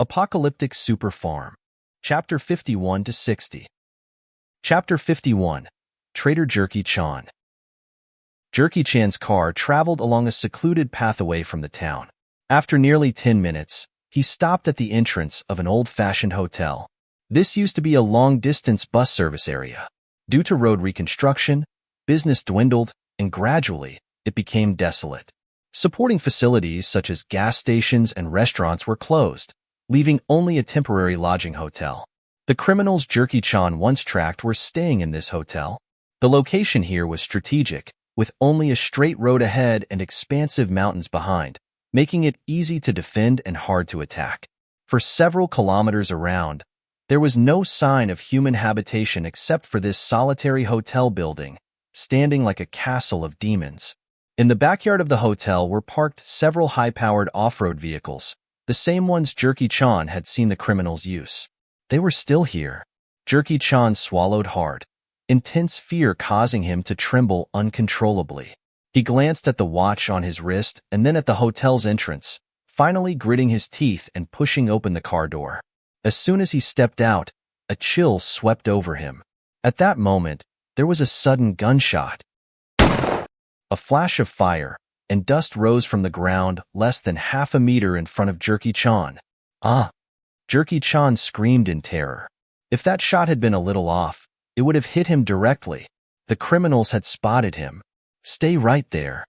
Apocalyptic Super Farm. Chapter 51-60. Chapter 51. Trader Jerky-chan. Jerky-chan's car traveled along a secluded path away from the town. After nearly 10 minutes, he stopped at the entrance of an old-fashioned hotel. This used to be a long-distance bus service area. Due to road reconstruction, business dwindled, and gradually, it became desolate. Supporting facilities such as gas stations and restaurants were closed, leaving only a temporary lodging hotel. The criminals Jerky-chan once tracked were staying in this hotel. The location here was strategic, with only a straight road ahead and expansive mountains behind, making it easy to defend and hard to attack. For several kilometers around, there was no sign of human habitation except for this solitary hotel building, standing like a castle of demons. In the backyard of the hotel were parked several high-powered off-road vehicles, the same ones Jerky-chan had seen the criminals use. They were still here. Jerky-chan swallowed hard, intense fear causing him to tremble uncontrollably. He glanced at the watch on his wrist and then at the hotel's entrance, finally gritting his teeth and pushing open the car door. As soon as he stepped out, a chill swept over him. At that moment, there was a sudden gunshot. A flash of fire, and dust rose from the ground less than half a meter in front of Jerky-chan. Ah! Jerky-chan screamed in terror. If that shot had been a little off, it would have hit him directly. The criminals had spotted him. Stay right there.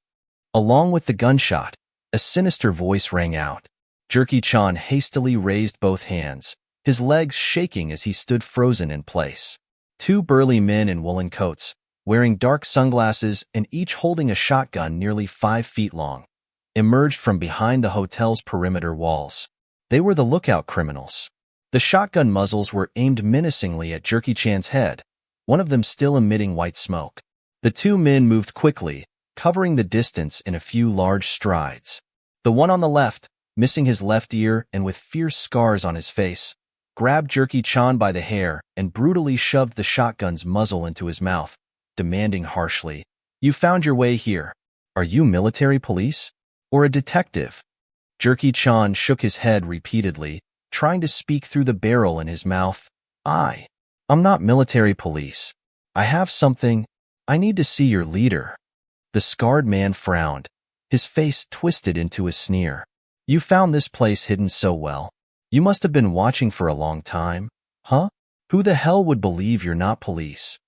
Along with the gunshot, a sinister voice rang out. Jerky-chan hastily raised both hands, his legs shaking as he stood frozen in place. Two burly men in woolen coats, wearing dark sunglasses and each holding a shotgun nearly 5 feet long, emerged from behind the hotel's perimeter walls. They were the lookout criminals. The shotgun muzzles were aimed menacingly at Jerky-chan's head, one of them still emitting white smoke. The two men moved quickly, covering the distance in a few large strides. The one on the left, missing his left ear and with fierce scars on his face, grabbed Jerky-chan by the hair and brutally shoved the shotgun's muzzle into his mouth, demanding harshly, "You found your way here. Are you military police? Or a detective?" Jerky-chan shook his head repeatedly, trying to speak through the barrel in his mouth. I'm not military police. I have something. I need to see your leader." The scarred man frowned, his face twisted into a sneer. "You found this place hidden so well. You must have been watching for a long time, huh? Who the hell would believe you're not police?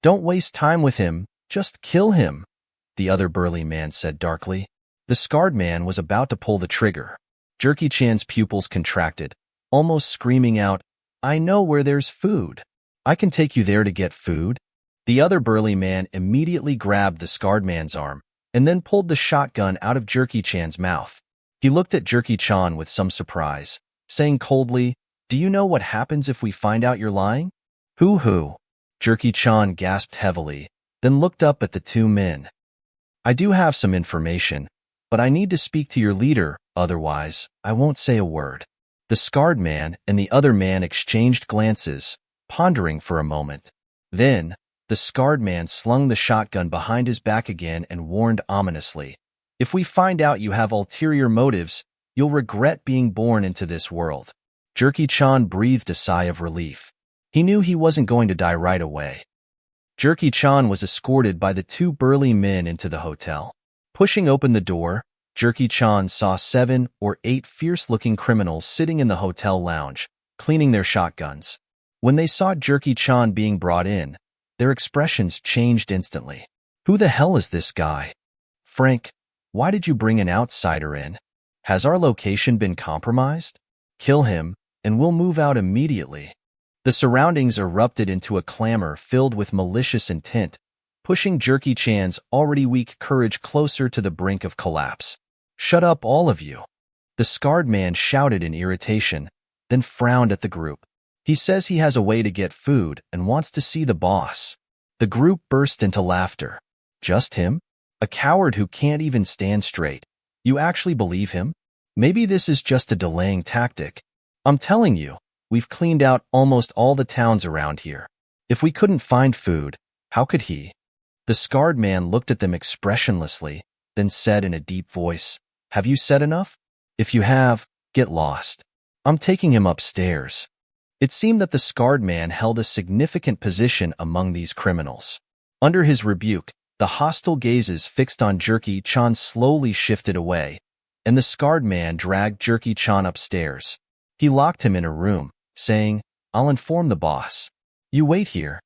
Don't waste time with him, just kill him," the other burly man said darkly. The scarred man was about to pull the trigger. Jerky-chan's pupils contracted, almost screaming out, "I know where there's food. I can take you there to get food." The other burly man immediately grabbed the scarred man's arm and then pulled the shotgun out of Jerky-chan's mouth. He looked at Jerky-chan with some surprise, saying coldly, "Do you know what happens if we find out you're lying?" Who? Jerky-chan gasped heavily, then looked up at the two men. "I do have some information, but I need to speak to your leader, otherwise, I won't say a word." The scarred man and the other man exchanged glances, pondering for a moment. Then, the scarred man slung the shotgun behind his back again and warned ominously, "If we find out you have ulterior motives, you'll regret being born into this world." Jerky-chan breathed a sigh of relief. He knew he wasn't going to die right away. Jerky-chan was escorted by the two burly men into the hotel. Pushing open the door, Jerky-chan saw 7 or 8 fierce-looking criminals sitting in the hotel lounge, cleaning their shotguns. When they saw Jerky-chan being brought in, their expressions changed instantly. "Who the hell is this guy? Frank, why did you bring an outsider in? Has our location been compromised? Kill him, and we'll move out immediately." The surroundings erupted into a clamor filled with malicious intent, pushing Jerky-chan's already weak courage closer to the brink of collapse. "Shut up, all of you!" The scarred man shouted in irritation, then frowned at the group. "He says he has a way to get food and wants to see the boss." The group burst into laughter. "Just him? A coward who can't even stand straight. You actually believe him? Maybe this is just a delaying tactic. I'm telling you, we've cleaned out almost all the towns around here. If we couldn't find food, how could he?" The scarred man looked at them expressionlessly, then said in a deep voice, "Have you said enough? If you have, get lost." I'm taking him upstairs." It seemed that the scarred man held a significant position among these criminals. Under his rebuke, the hostile gazes fixed on Jerky-chan slowly shifted away, and the scarred man dragged Jerky-chan upstairs. He locked him in a room, saying, "I'll inform the boss. You wait here."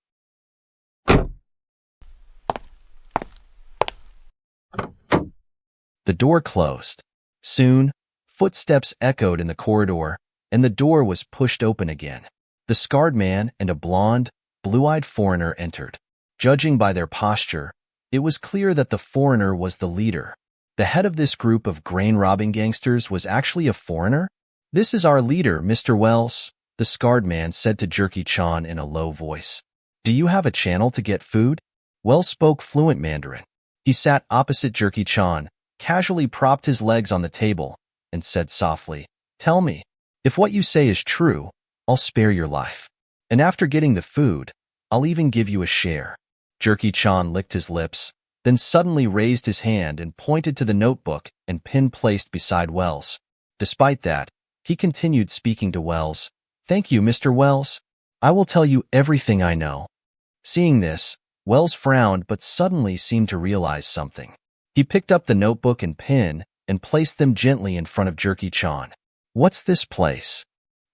The door closed. Soon, footsteps echoed in the corridor, and the door was pushed open again. The scarred man and a blonde, blue-eyed foreigner entered. Judging by their posture, it was clear that the foreigner was the leader. The head of this group of grain-robbing gangsters was actually a foreigner? "This is our leader, Mr. Wells," the scarred man said to Jerky-chan in a low voice. "Do you have a channel to get food?" Wells spoke fluent Mandarin. He sat opposite Jerky-chan, casually propped his legs on the table, and said softly, "Tell me, if what you say is true, I'll spare your life. And after getting the food, I'll even give you a share." Jerky-chan licked his lips, then suddenly raised his hand and pointed to the notebook and pen placed beside Wells. Despite that, he continued speaking to Wells. "Thank you, Mr. Wells. I will tell you everything I know." Seeing this, Wells frowned but suddenly seemed to realize something. He picked up the notebook and pen and placed them gently in front of Jerky-chan. "What's this place?"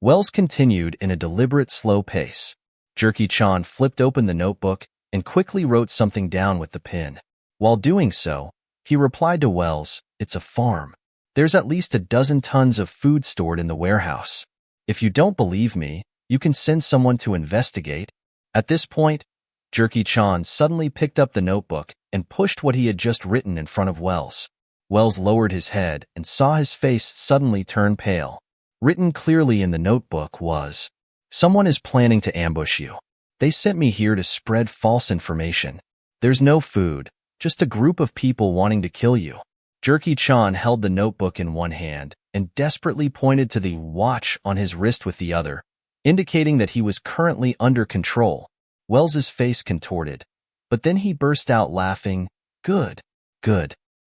Wells continued in a deliberate, slow pace. Jerky-chan flipped open the notebook and quickly wrote something down with the pen. While doing so, he replied to Wells, "It's a farm. There's at least a dozen tons of food stored in the warehouse. If you don't believe me, you can send someone to investigate." At this point, Jerky-chan suddenly picked up the notebook and pushed what he had just written in front of Wells. Wells lowered his head and saw his face suddenly turn pale. Written clearly in the notebook was, "Someone is planning to ambush you. They sent me here to spread false information. There's no food, just a group of people wanting to kill you." Jerky-chan held the notebook in one hand and desperately pointed to the watch on his wrist with the other, indicating that he was currently under control. Wells's face contorted, but then he burst out laughing. Good.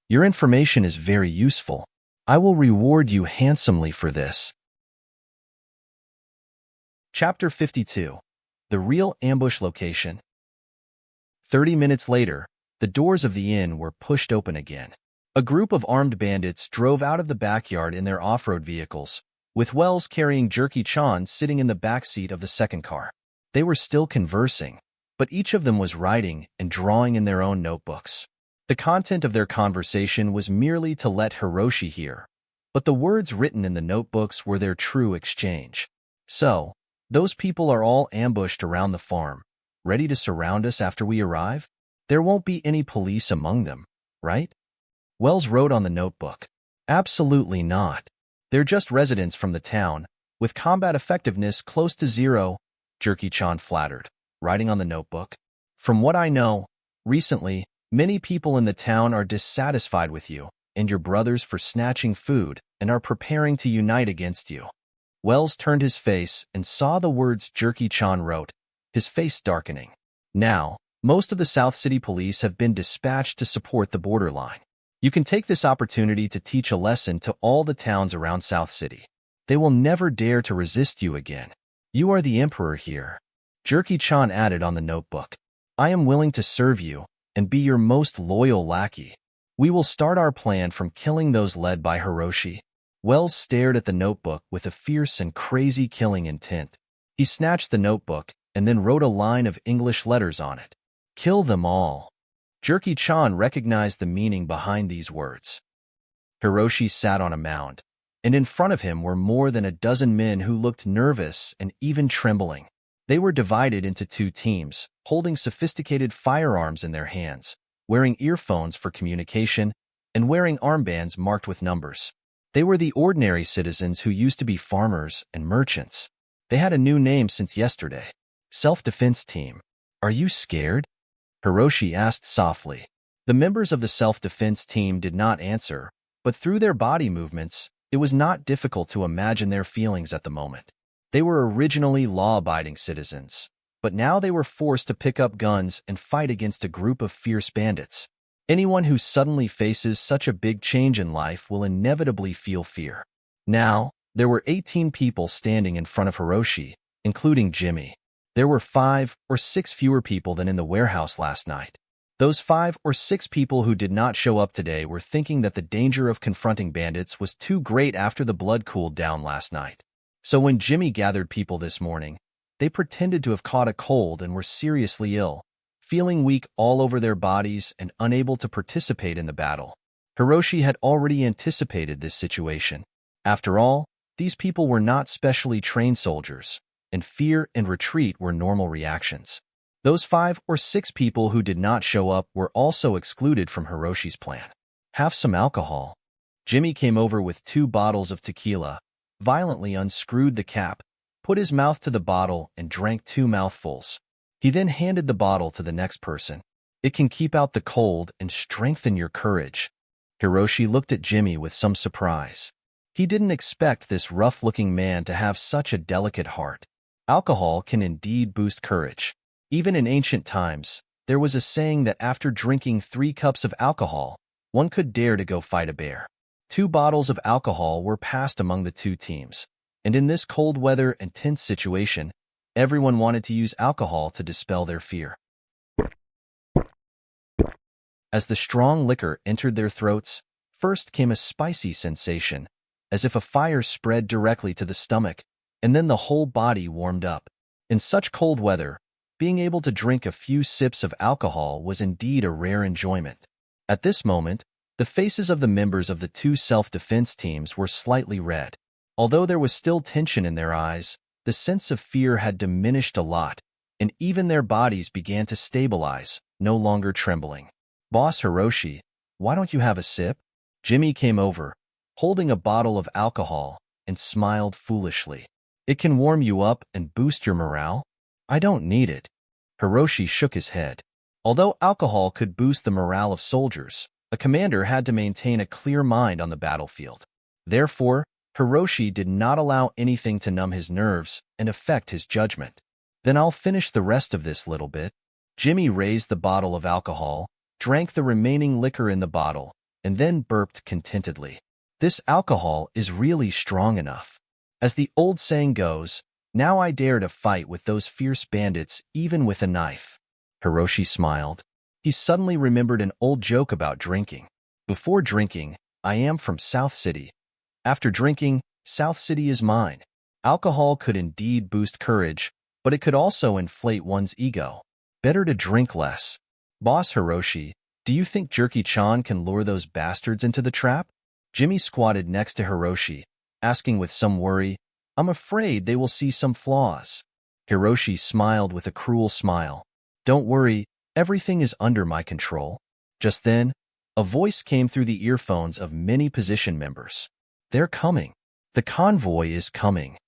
Your information is very useful. I will reward you handsomely for this." Chapter 52. The Real Ambush Location. 30 minutes later, the doors of the inn were pushed open again. A group of armed bandits drove out of the backyard in their off-road vehicles, with Wells carrying Jerky-chan sitting in the back seat of the second car. They were still conversing, but each of them was writing and drawing in their own notebooks. The content of their conversation was merely to let Hiroshi hear, but the words written in the notebooks were their true exchange. "So, those people are all ambushed around the farm, ready to surround us after we arrive? There won't be any police among them, right?" Wells wrote on the notebook. "Absolutely not. They're just residents from the town, with combat effectiveness close to zero," Jerky-chan flattered, writing on the notebook. "From what I know, recently, many people in the town are dissatisfied with you and your brothers for snatching food and are preparing to unite against you." Wells turned his face and saw the words Jerky-chan wrote, his face darkening. "Now, most of the South City police have been dispatched to support the borderline. You can take this opportunity to teach a lesson to all the towns around South City. They will never dare to resist you again. You are the emperor here." Jerky-chan added on the notebook, "I am willing to serve you and be your most loyal lackey. We will start our plan from killing those led by Hiroshi." Wells stared at the notebook with a fierce and crazy killing intent. He snatched the notebook and then wrote a line of English letters on it. "Kill them all." Jerky-chan recognized the meaning behind these words. Hiroshi sat on a mound, and in front of him were more than a dozen men who looked nervous and even trembling. They were divided into two teams, holding sophisticated firearms in their hands, wearing earphones for communication, and wearing armbands marked with numbers. They were the ordinary citizens who used to be farmers and merchants. They had a new name since yesterday. Self-Defense Team. "Are you scared?" Hiroshi asked softly. The members of the self-defense team did not answer, but through their body movements, it was not difficult to imagine their feelings at the moment. They were originally law-abiding citizens, but now they were forced to pick up guns and fight against a group of fierce bandits. Anyone who suddenly faces such a big change in life will inevitably feel fear. Now, There were 18 people standing in front of Hiroshi, including Jimmy. There were 5 or 6 fewer people than in the warehouse last night. Those 5 or 6 people who did not show up today were thinking that the danger of confronting bandits was too great after the blood cooled down last night. So when Jimmy gathered people this morning, they pretended to have caught a cold and were seriously ill, feeling weak all over their bodies and unable to participate in the battle. Hiroshi had already anticipated this situation. After all, these people were not specially trained soldiers, and fear and retreat were normal reactions. Those 5 or 6 people who did not show up were also excluded from Hiroshi's plan. Have some alcohol. Jimmy came over with 2 bottles of tequila, violently unscrewed the cap, put his mouth to the bottle, and drank 2 mouthfuls. He then handed the bottle to the next person. It can keep out the cold and strengthen your courage. Hiroshi looked at Jimmy with some surprise. He didn't expect this rough-looking man to have such a delicate heart. Alcohol can indeed boost courage. Even in ancient times, there was a saying that after drinking 3 cups of alcohol, one could dare to go fight a bear. 2 bottles of alcohol were passed among the 2 teams, and in this cold weather and tense situation, everyone wanted to use alcohol to dispel their fear. As the strong liquor entered their throats, first came a spicy sensation, as if a fire spread directly to the stomach, and then the whole body warmed up. In such cold weather, being able to drink a few sips of alcohol was indeed a rare enjoyment. At this moment, the faces of the members of the 2 self-defense teams were slightly red. Although there was still tension in their eyes, the sense of fear had diminished a lot, and even their bodies began to stabilize, no longer trembling. "Boss Hiroshi, why don't you have a sip?" Jimmy came over, holding a bottle of alcohol, and smiled foolishly. "It can warm you up and boost your morale." "I don't need it." Hiroshi shook his head. Although alcohol could boost the morale of soldiers, a commander had to maintain a clear mind on the battlefield. Therefore, Hiroshi did not allow anything to numb his nerves and affect his judgment. "Then I'll finish the rest of this little bit." Jimmy raised the bottle of alcohol, drank the remaining liquor in the bottle, and then burped contentedly. "This alcohol is really strong enough. As the old saying goes, now I dare to fight with those fierce bandits even with a knife." Hiroshi smiled. He suddenly remembered an old joke about drinking. "Before drinking, I am from South City. After drinking, South City is mine." Alcohol could indeed boost courage, but it could also inflate one's ego. Better to drink less. "Boss Hiroshi, do you think Jerky-chan can lure those bastards into the trap?" Jimmy squatted next to Hiroshi, asking with some worry, "I'm afraid they will see some flaws." Hiroshi smiled with a cruel smile. "Don't worry, everything is under my control." Just then, a voice came through the earphones of many position members. "They're coming. The convoy is coming."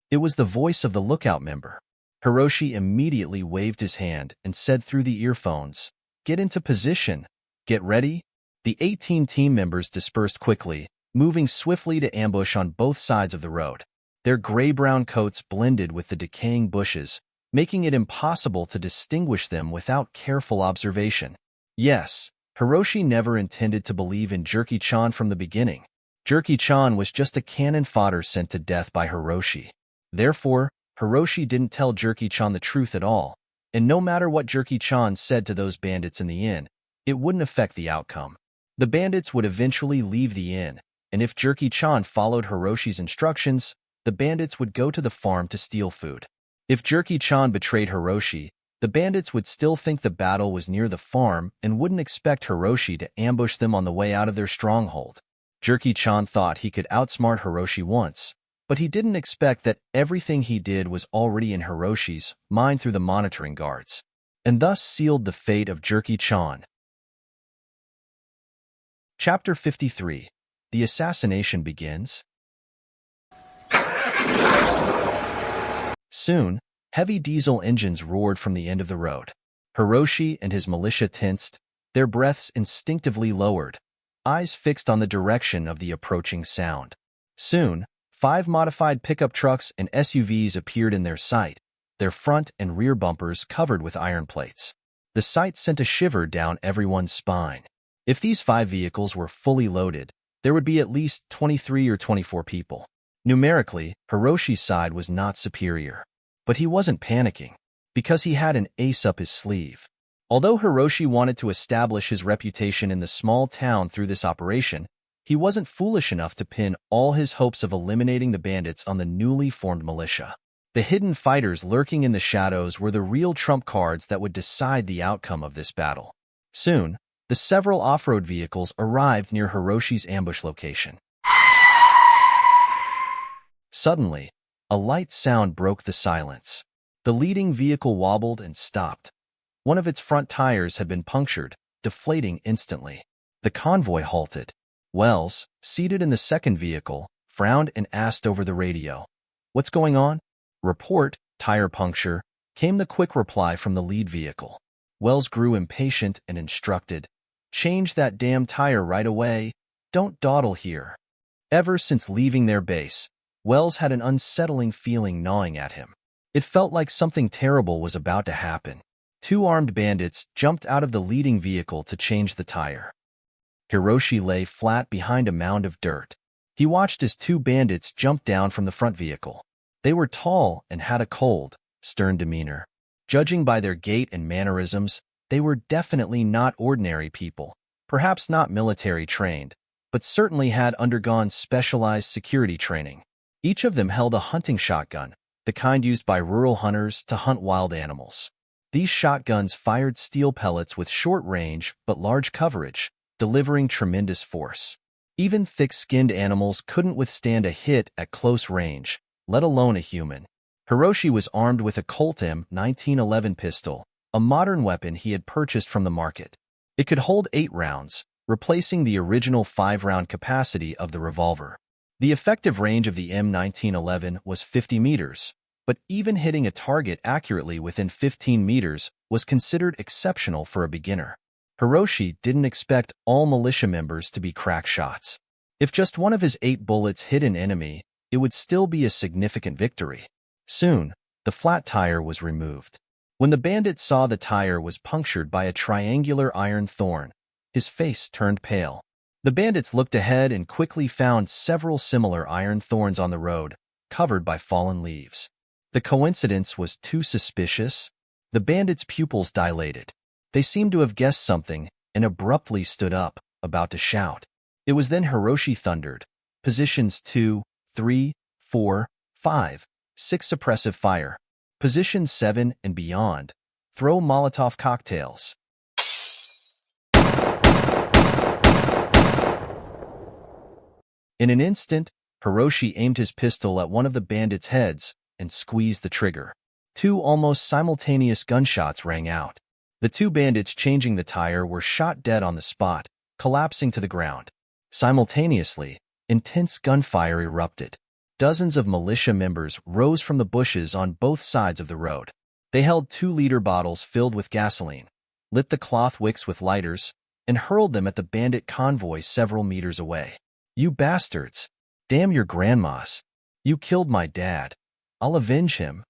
It was the voice of the lookout member. Hiroshi immediately waved his hand and said through the earphones, "Get into position. Get ready." The 18 team members dispersed quickly, moving swiftly to ambush on both sides of the road. Their gray-brown coats blended with the decaying bushes, making it impossible to distinguish them without careful observation. Yes, Hiroshi never intended to believe in Jerky-chan from the beginning. Jerky-chan was just a cannon fodder sent to death by Hiroshi. Therefore, Hiroshi didn't tell Jerky-chan the truth at all, and no matter what Jerky-chan said to those bandits in the inn, it wouldn't affect the outcome. The bandits would eventually leave the inn, and if Jerky-chan followed Hiroshi's instructions, the bandits would go to the farm to steal food. If Jerky-chan betrayed Hiroshi, the bandits would still think the battle was near the farm and wouldn't expect Hiroshi to ambush them on the way out of their stronghold. Jerky-chan thought he could outsmart Hiroshi once, but he didn't expect that everything he did was already in Hiroshi's mind through the monitoring guards, and thus sealed the fate of Jerky-chan. Chapter 53. The assassination begins. Soon, heavy diesel engines roared from the end of the road. Hiroshi and his militia tensed, their breaths instinctively lowered, eyes fixed on the direction of the approaching sound. Soon, 5 modified pickup trucks and SUVs appeared in their sight, their front and rear bumpers covered with iron plates. The sight sent a shiver down everyone's spine. If these 5 vehicles were fully loaded, there would be at least 23 or 24 people. Numerically, Hiroshi's side was not superior. But he wasn't panicking, because he had an ace up his sleeve. Although Hiroshi wanted to establish his reputation in the small town through this operation, he wasn't foolish enough to pin all his hopes of eliminating the bandits on the newly formed militia. The hidden fighters lurking in the shadows were the real trump cards that would decide the outcome of this battle. Soon, the several off-road vehicles arrived near Hiroshi's ambush location. Suddenly, a light sound broke the silence. The leading vehicle wobbled and stopped. One of its front tires had been punctured, deflating instantly. The convoy halted. Wells, seated in the second vehicle, frowned and asked over the radio, "What's going on?" "Report, tire puncture," came the quick reply from the lead vehicle. Wells grew impatient and instructed, "Change that damn tire right away. Don't dawdle here." Ever since leaving their base, Wells had an unsettling feeling gnawing at him. It felt like something terrible was about to happen. Two armed bandits jumped out of the leading vehicle to change the tire. Hiroshi lay flat behind a mound of dirt. He watched as two bandits jumped down from the front vehicle. They were tall and had a cold, stern demeanor. Judging by their gait and mannerisms, they were definitely not ordinary people, perhaps not military trained, but certainly had undergone specialized security training. Each of them held a hunting shotgun, the kind used by rural hunters to hunt wild animals. These shotguns fired steel pellets with short range but large coverage, delivering tremendous force. Even thick-skinned animals couldn't withstand a hit at close range, let alone a human. Hiroshi was armed with a Colt M1911 pistol, a modern weapon he had purchased from the market. It could hold 8 rounds, replacing the original 5-round capacity of the revolver. The effective range of the M1911 was 50 meters, but even hitting a target accurately within 15 meters was considered exceptional for a beginner. Hiroshi didn't expect all militia members to be crack shots. If just one of his 8 bullets hit an enemy, it would still be a significant victory. Soon, the flat tire was removed. When the bandit saw the tire was punctured by a triangular iron thorn, his face turned pale. The bandits looked ahead and quickly found several similar iron thorns on the road, covered by fallen leaves. The coincidence was too suspicious. The bandits' pupils dilated. They seemed to have guessed something and abruptly stood up, about to shout. It was then Hiroshi thundered, "Positions 2, 3, 4, 5, 6 suppressive fire. Positions 7 and beyond. Throw Molotov cocktails." In an instant, Hiroshi aimed his pistol at one of the bandits' heads and squeezed the trigger. 2 almost simultaneous gunshots rang out. The 2 bandits changing the tire were shot dead on the spot, collapsing to the ground. Simultaneously, intense gunfire erupted. Dozens of militia members rose from the bushes on both sides of the road. They held 2-liter bottles filled with gasoline, lit the cloth wicks with lighters, and hurled them at the bandit convoy several meters away. "You bastards! Damn your grandmas! You killed my dad! I'll avenge him!"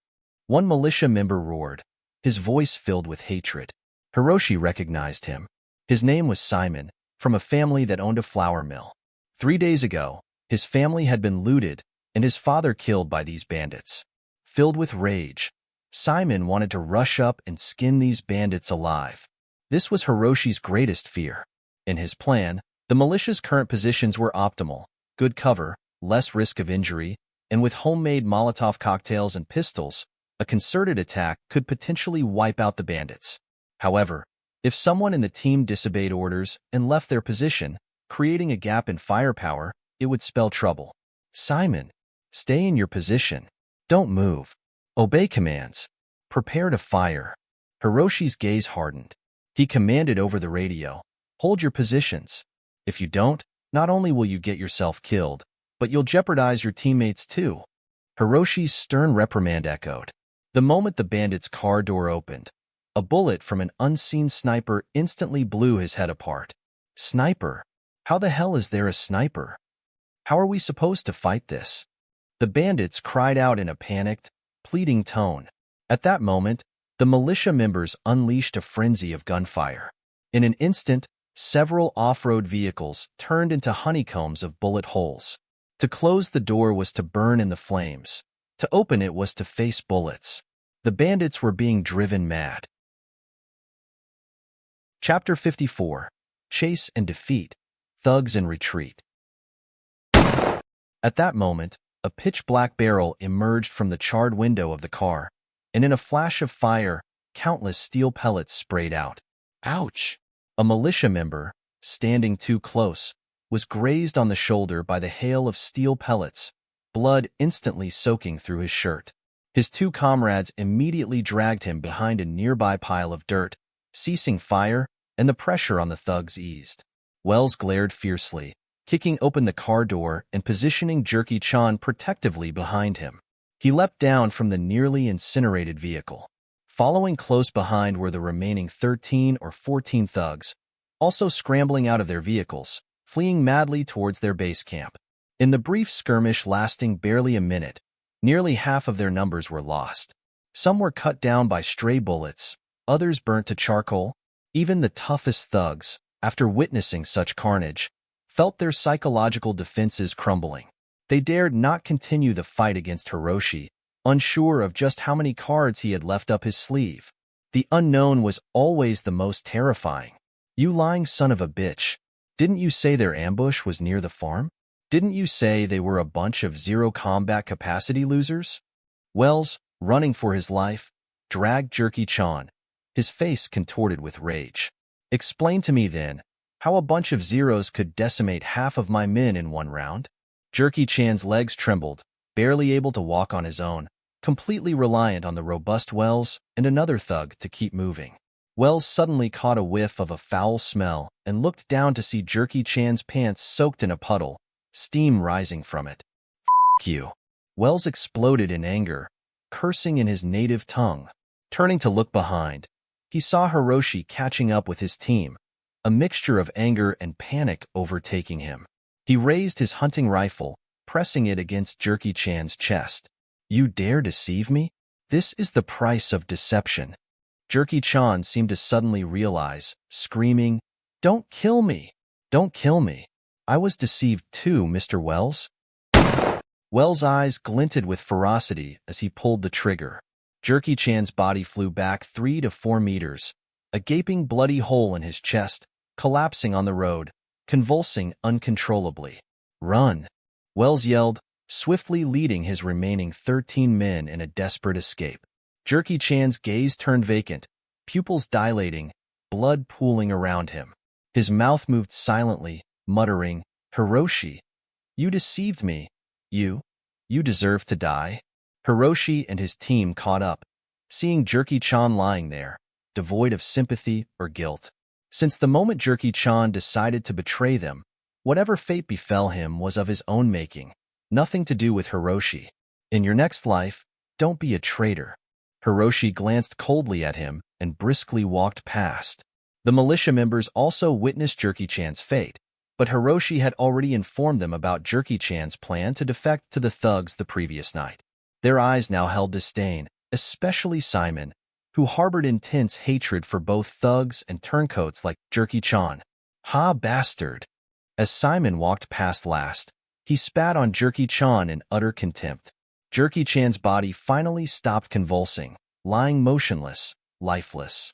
One militia member roared, his voice filled with hatred. Hiroshi recognized him. His name was Simon, from a family that owned a flour mill. 3 days ago, his family had been looted and his father killed by these bandits. Filled with rage, Simon wanted to rush up and skin these bandits alive. This was Hiroshi's greatest fear. In his plan, the militia's current positions were optimal: good cover, less risk of injury, and with homemade Molotov cocktails and pistols, a concerted attack could potentially wipe out the bandits. However, if someone in the team disobeyed orders and left their position, creating a gap in firepower, it would spell trouble. "Simon, stay in your position. Don't move. Obey commands. Prepare to fire." Hiroshi's gaze hardened. He commanded over the radio, "Hold your positions. If you don't, not only will you get yourself killed, but you'll jeopardize your teammates too." Hiroshi's stern reprimand echoed. The moment the bandit's car door opened, a bullet from an unseen sniper instantly blew his head apart. Sniper? How the hell is there a sniper? How are we supposed to fight this? The bandits cried out in a panicked, pleading tone. At that moment, the militia members unleashed a frenzy of gunfire. In an instant, several off-road vehicles turned into honeycombs of bullet holes. To close the door was to burn in the flames. To open it was to face bullets. The bandits were being driven mad. Chapter 54. Chase and Defeat. Thugs in Retreat. At that moment, a pitch-black barrel emerged from the charred window of the car, and in a flash of fire, countless steel pellets sprayed out. Ouch! A militia member, standing too close, was grazed on the shoulder by the hail of steel pellets, blood instantly soaking through his shirt. His two comrades immediately dragged him behind a nearby pile of dirt, ceasing fire, and the pressure on the thugs eased. Wells glared fiercely, kicking open the car door and positioning Ch51-60 protectively behind him. He leapt down from the nearly incinerated vehicle. Following close behind were the remaining 13 or 14 thugs, also scrambling out of their vehicles, fleeing madly towards their base camp. In the brief skirmish lasting barely a minute, nearly half of their numbers were lost. Some were cut down by stray bullets, others burnt to charcoal. Even the toughest thugs, after witnessing such carnage, felt their psychological defenses crumbling. They dared not continue the fight against Hiroshi, unsure of just how many cards he had left up his sleeve. The unknown was always the most terrifying. You lying son of a bitch. Didn't you say their ambush was near the farm? Didn't you say they were a bunch of zero combat capacity losers? Wells, running for his life, dragged Ch51-60, his face contorted with rage. Explain to me then, how a bunch of zeros could decimate half of my men in one round? Ch51-60's legs trembled, barely able to walk on his own, completely reliant on the robust Wells and another thug to keep moving. Wells suddenly caught a whiff of a foul smell and looked down to see Ch51-60's pants soaked in a puddle, steam rising from it. "F*** you." Wells exploded in anger, cursing in his native tongue. Turning to look behind, he saw Hiroshi catching up with his team, a mixture of anger and panic overtaking him. He raised his hunting rifle, pressing it against Ch51-60's chest. "You dare deceive me? This is the price of deception." Ch51-60 seemed to suddenly realize, screaming, "Don't kill me! Don't kill me! I was deceived too, Mr. Wells." Wells' eyes glinted with ferocity as he pulled the trigger. Ch51-60's body flew back 3 to 4 meters, a gaping bloody hole in his chest, collapsing on the road, convulsing uncontrollably. "Run!" Wells yelled, swiftly leading his remaining 13 men in a desperate escape. Ch51-60's gaze turned vacant, pupils dilating, blood pooling around him. His mouth moved silently, muttering, "Hiroshi, you deceived me. You deserve to die." Hiroshi and his team caught up, seeing Ch51-60 lying there, devoid of sympathy or guilt. Since the moment Ch51-60 decided to betray them, whatever fate befell him was of his own making, nothing to do with Hiroshi. In your next life, don't be a traitor. Hiroshi glanced coldly at him and briskly walked past. The militia members also witnessed Ch51-60's fate, but Hiroshi had already informed them about Ch51-60's plan to defect to the thugs the previous night. Their eyes now held disdain, especially Simon, who harbored intense hatred for both thugs and turncoats like Ch51-60. "Ha, bastard!" As Simon walked past last, he spat on Ch51-60 in utter contempt. Ch51-60's body finally stopped convulsing, lying motionless, lifeless.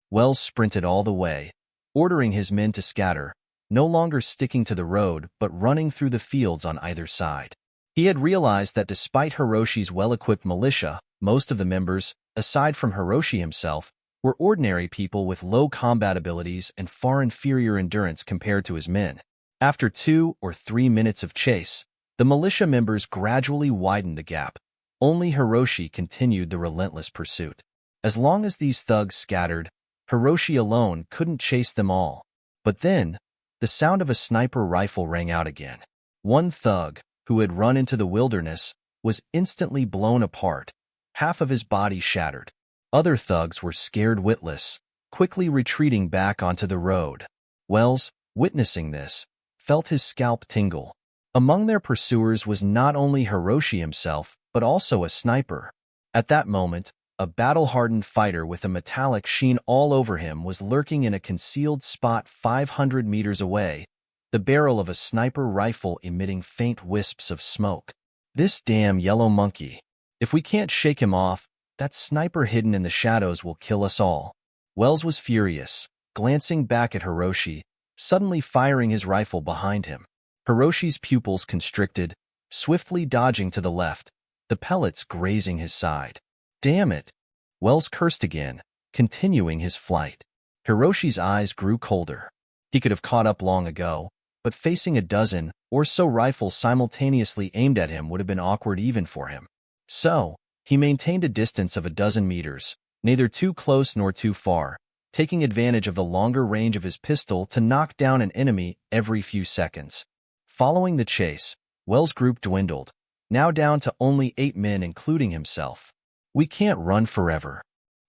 Wells sprinted all the way, ordering his men to scatter, no longer sticking to the road but running through the fields on either side. He had realized that despite Hiroshi's well-equipped militia, most of the members, aside from Hiroshi himself, were ordinary people with low combat abilities and far inferior endurance compared to his men. After 2 or 3 minutes of chase, the militia members gradually widened the gap. Only Hiroshi continued the relentless pursuit. As long as these thugs scattered, Hiroshi alone couldn't chase them all. But then, the sound of a sniper rifle rang out again. One thug, who had run into the wilderness, was instantly blown apart, half of his body shattered. Other thugs were scared witless, quickly retreating back onto the road. Wells, witnessing this, felt his scalp tingle. Among their pursuers was not only Hiroshi himself, but also a sniper. At that moment, a battle-hardened fighter with a metallic sheen all over him was lurking in a concealed spot 500 meters away, the barrel of a sniper rifle emitting faint wisps of smoke. This damn yellow monkey. If we can't shake him off, that sniper hidden in the shadows will kill us all. Wells was furious, glancing back at Hiroshi, suddenly firing his rifle behind him. Hiroshi's pupils constricted, swiftly dodging to the left, the pellets grazing his side. Damn it! Wells cursed again, continuing his flight. Hiroshi's eyes grew colder. He could have caught up long ago, but facing a dozen or so rifles simultaneously aimed at him would have been awkward even for him. So, he maintained a distance of a dozen meters, neither too close nor too far, taking advantage of the longer range of his pistol to knock down an enemy every few seconds. Following the chase, Wells' group dwindled, now down to only 8 men including himself. We can't run forever.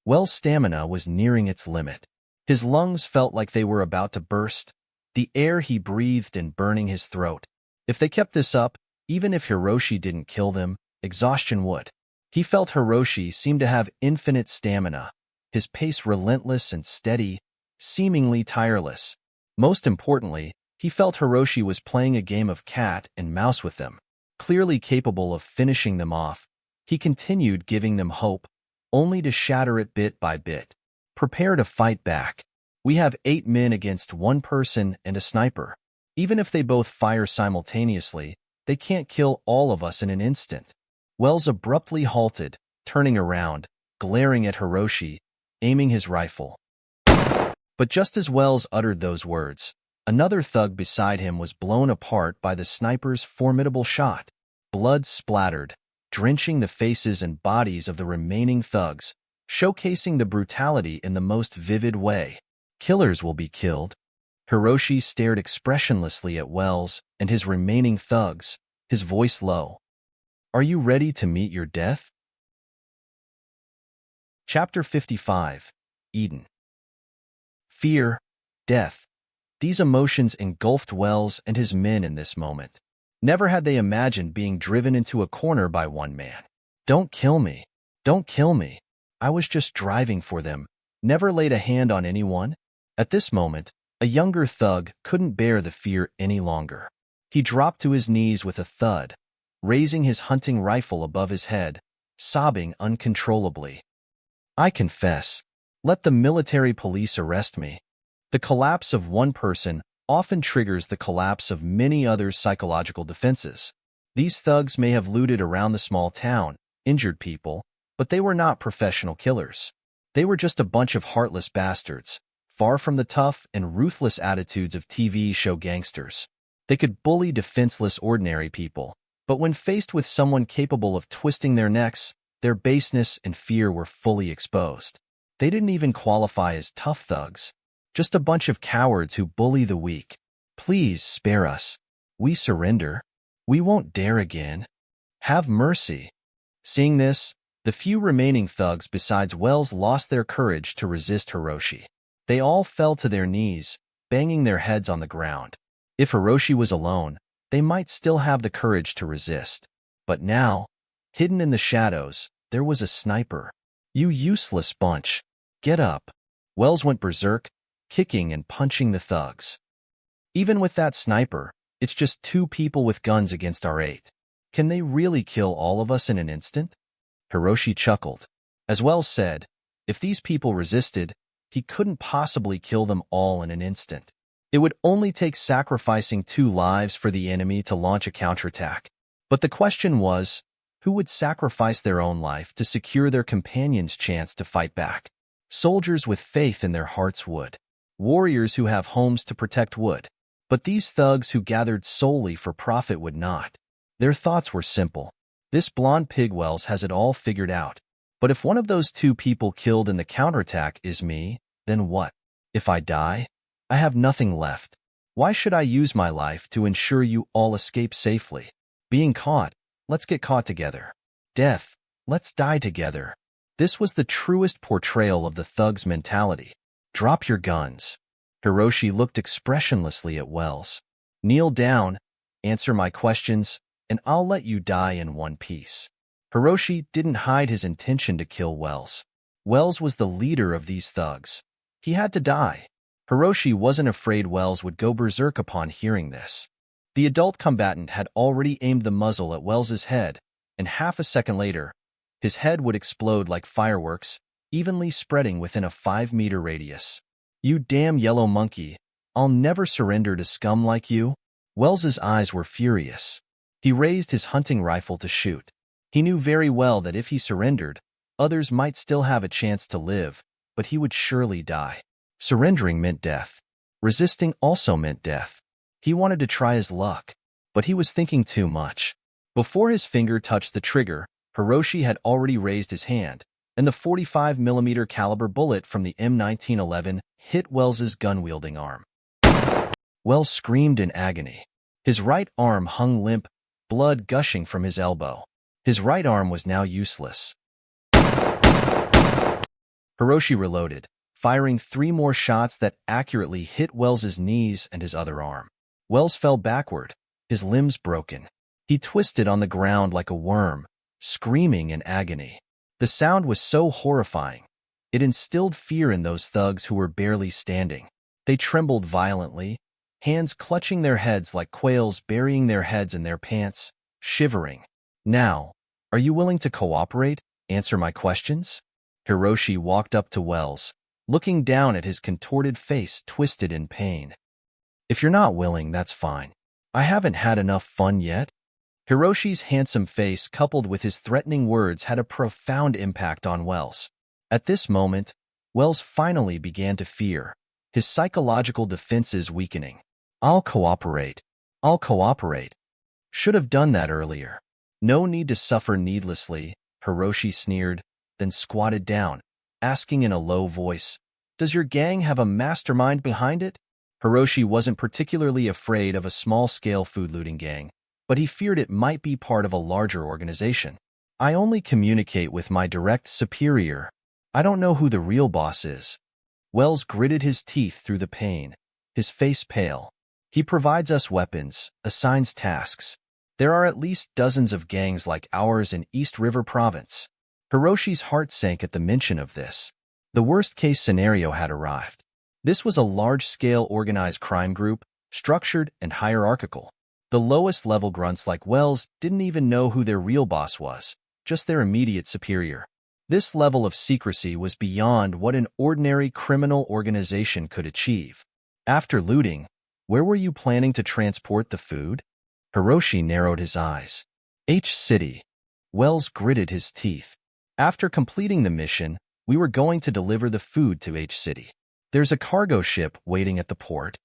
Wells' stamina was nearing its limit. His lungs felt like they were about to burst, the air he breathed in burning his throat. If they kept this up, even if Hiroshi didn't kill them, exhaustion would. He felt Hiroshi seemed to have infinite stamina, his pace relentless and steady, seemingly tireless. Most importantly, he felt Hiroshi was playing a game of cat and mouse with them, clearly capable of finishing them off. He continued giving them hope, only to shatter it bit by bit. Prepare to fight back. We have 8 men against 1 person and a sniper. Even if they both fire simultaneously, they can't kill all of us in an instant. Wells abruptly halted, turning around, glaring at Hiroshi, aiming his rifle. But just as Wells uttered those words, another thug beside him was blown apart by the sniper's formidable shot. Blood splattered, drenching the faces and bodies of the remaining thugs, showcasing the brutality in the most vivid way. Killers will be killed. Hiroshi stared expressionlessly at Wells and his remaining thugs, his voice low. Are you ready to meet your death? Chapter 55. Eden. Fear, death. These emotions engulfed Wells and his men in this moment. Never had they imagined being driven into a corner by one man. Don't kill me. Don't kill me. I was just driving for them. Never laid a hand on anyone. At this moment, a younger thug couldn't bear the fear any longer. He dropped to his knees with a thud, raising his hunting rifle above his head, sobbing uncontrollably. I confess. Let the military police arrest me. The collapse of one person often triggers the collapse of many others' psychological defenses. These thugs may have looted around the small town, injured people, but they were not professional killers. They were just a bunch of heartless bastards, far from the tough and ruthless attitudes of TV show gangsters. They could bully defenseless ordinary people, but when faced with someone capable of twisting their necks, their baseness and fear were fully exposed. They didn't even qualify as tough thugs, just a bunch of cowards who bully the weak. Please spare us. We surrender. We won't dare again. Have mercy. Seeing this, the few remaining thugs besides Wells lost their courage to resist Hiroshi. They all fell to their knees, banging their heads on the ground. If Hiroshi was alone, they might still have the courage to resist. But now, hidden in the shadows, there was a sniper. You useless bunch. Get up. Wells went berserk, kicking and punching the thugs. Even with that sniper, it's just 2 people with guns against our 8. Can they really kill all of us in an instant? Hiroshi chuckled. As Wells said, if these people resisted, he couldn't possibly kill them all in an instant. It would only take sacrificing 2 lives for the enemy to launch a counterattack. But the question was, who would sacrifice their own life to secure their companion's chance to fight back? Soldiers with faith in their hearts would. Warriors who have homes to protect would. But these thugs who gathered solely for profit would not. Their thoughts were simple. This blonde pig Wells has it all figured out. But if one of those 2 people killed in the counterattack is me, then what? If I die, I have nothing left. Why should I use my life to ensure you all escape safely? Being caught, let's get caught together. Death, let's die together. This was the truest portrayal of the thug's mentality. Drop your guns. Hiroshi looked expressionlessly at Wells. Kneel down, answer my questions, and I'll let you die in one piece. Hiroshi didn't hide his intention to kill Wells. Wells was the leader of these thugs. He had to die. Hiroshi wasn't afraid Wells would go berserk upon hearing this. The adult combatant had already aimed the muzzle at Wells's head, and half a second later, his head would explode like fireworks, evenly spreading within a 5-meter radius. "You damn yellow monkey, I'll never surrender to scum like you." Wells's eyes were furious. He raised his hunting rifle to shoot. He knew very well that if he surrendered, others might still have a chance to live, but he would surely die. Surrendering meant death. Resisting also meant death. He wanted to try his luck, but he was thinking too much. Before his finger touched the trigger, Hiroshi had already raised his hand, and the 45mm caliber bullet from the M1911 hit Wells's gun-wielding arm. Wells screamed in agony. His right arm hung limp, blood gushing from his elbow. His right arm was now useless. Hiroshi reloaded, firing 3 more shots that accurately hit Wells's knees and his other arm. Wells fell backward, his limbs broken. He twisted on the ground like a worm, screaming in agony. The sound was so horrifying. It instilled fear in those thugs who were barely standing. They trembled violently, hands clutching their heads like quails burying their heads in their pants, shivering. "Now, are you willing to cooperate? Answer my questions?" Hiroshi walked up to Wells, looking down at his contorted face twisted in pain. "If you're not willing, that's fine. I haven't had enough fun yet." Hiroshi's handsome face coupled with his threatening words had a profound impact on Wells. At this moment, Wells finally began to fear, his psychological defenses weakening. "I'll cooperate. I'll cooperate. Should have done that earlier. No need to suffer needlessly," Hiroshi sneered, then squatted down, asking in a low voice, "Does your gang have a mastermind behind it?" Hiroshi wasn't particularly afraid of a small-scale food-looting gang, but he feared it might be part of a larger organization. "I only communicate with my direct superior. I don't know who the real boss is." Wells gritted his teeth through the pain, his face pale. "He provides us weapons, assigns tasks. There are at least dozens of gangs like ours in East River Province." Hiroshi's heart sank at the mention of this. The worst-case scenario had arrived. This was a large-scale organized crime group, structured and hierarchical. The lowest-level grunts like Wells didn't even know who their real boss was, just their immediate superior. This level of secrecy was beyond what an ordinary criminal organization could achieve. "After looting, where were you planning to transport the food?" Hiroshi narrowed his eyes. "H-City." Wells gritted his teeth. "After completing the mission, we were going to deliver the food to H-City. There's a cargo ship waiting at the port."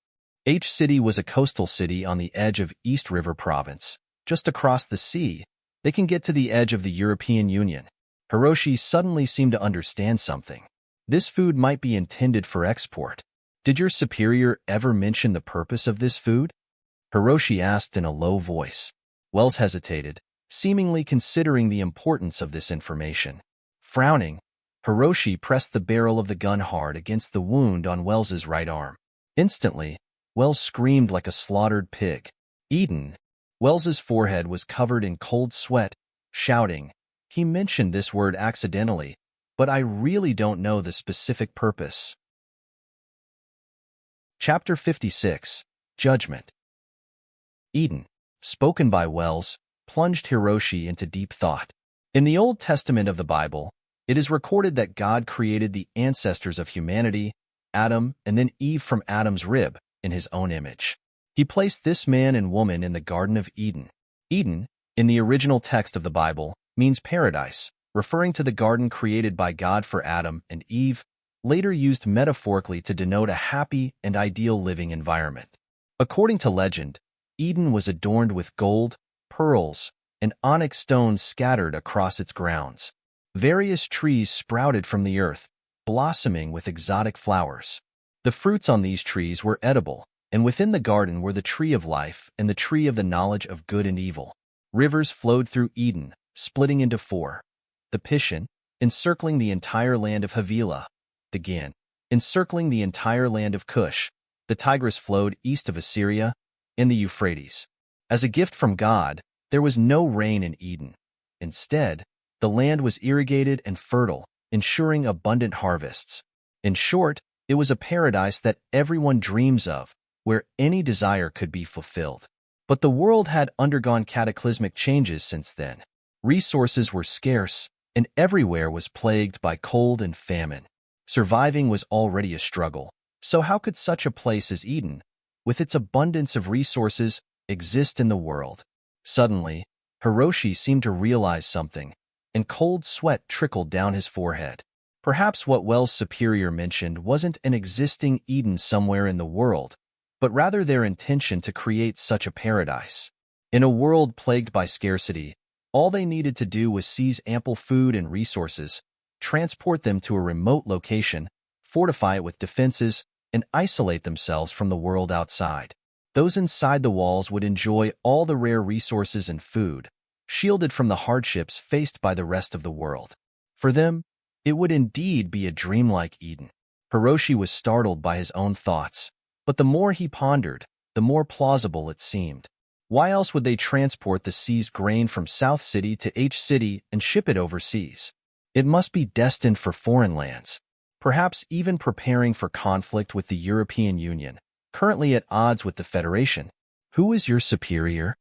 H-City was a coastal city on the edge of East River Province. Just across the sea, they can get to the edge of the European Union. Hiroshi suddenly seemed to understand something. This food might be intended for export. "Did your superior ever mention the purpose of this food?" Hiroshi asked in a low voice. Wells hesitated, seemingly considering the importance of this information. Frowning, Hiroshi pressed the barrel of the gun hard against the wound on Wells's right arm. Instantly, Wells screamed like a slaughtered pig. "Eaten." Wells's forehead was covered in cold sweat, shouting, "He mentioned this word accidentally, but I really don't know the specific purpose." Chapter 56, Judgment. "Eaten," spoken by Wells, plunged Hiroshi into deep thought. In the Old Testament of the Bible, it is recorded that God created the ancestors of humanity, Adam and then Eve from Adam's rib, in his own image. He placed this man and woman in the Garden of Eden. Eden, in the original text of the Bible, means paradise, referring to the garden created by God for Adam and Eve, later used metaphorically to denote a happy and ideal living environment. According to legend, Eden was adorned with gold, pearls, and onyx stones scattered across its grounds. Various trees sprouted from the earth, blossoming with exotic flowers. The fruits on these trees were edible, and within the garden were the tree of life and the tree of the knowledge of good and evil. Rivers flowed through Eden, splitting into 4. The Pishon, encircling the entire land of Havilah. The Gan, encircling the entire land of Cush. The Tigris flowed east of Assyria, and the Euphrates. As a gift from God, there was no rain in Eden. Instead, the land was irrigated and fertile, ensuring abundant harvests. In short, It was a paradise that everyone dreams of, where any desire could be fulfilled. But the world had undergone cataclysmic changes since then. Resources were scarce, and everywhere was plagued by cold and famine. Surviving was already a struggle, so how could such a place as Eden, with its abundance of resources, exist in the world? Suddenly, Hiroshi seemed to realize something, and cold sweat trickled down his forehead. Perhaps what Wells' superior mentioned wasn't an existing Eden somewhere in the world, but rather their intention to create such a paradise. In a world plagued by scarcity, all they needed to do was seize ample food and resources, transport them to a remote location, fortify it with defenses, and isolate themselves from the world outside. Those inside the walls would enjoy all the rare resources and food, shielded from the hardships faced by the rest of the world. For them, it would indeed be a dreamlike Eden. Hiroshi was startled by his own thoughts, but the more he pondered, the more plausible it seemed. Why else would they transport the seized grain from South City to H City and ship it overseas? It must be destined for foreign lands, perhaps even preparing for conflict with the European Union, currently at odds with the Federation. Who is your superior?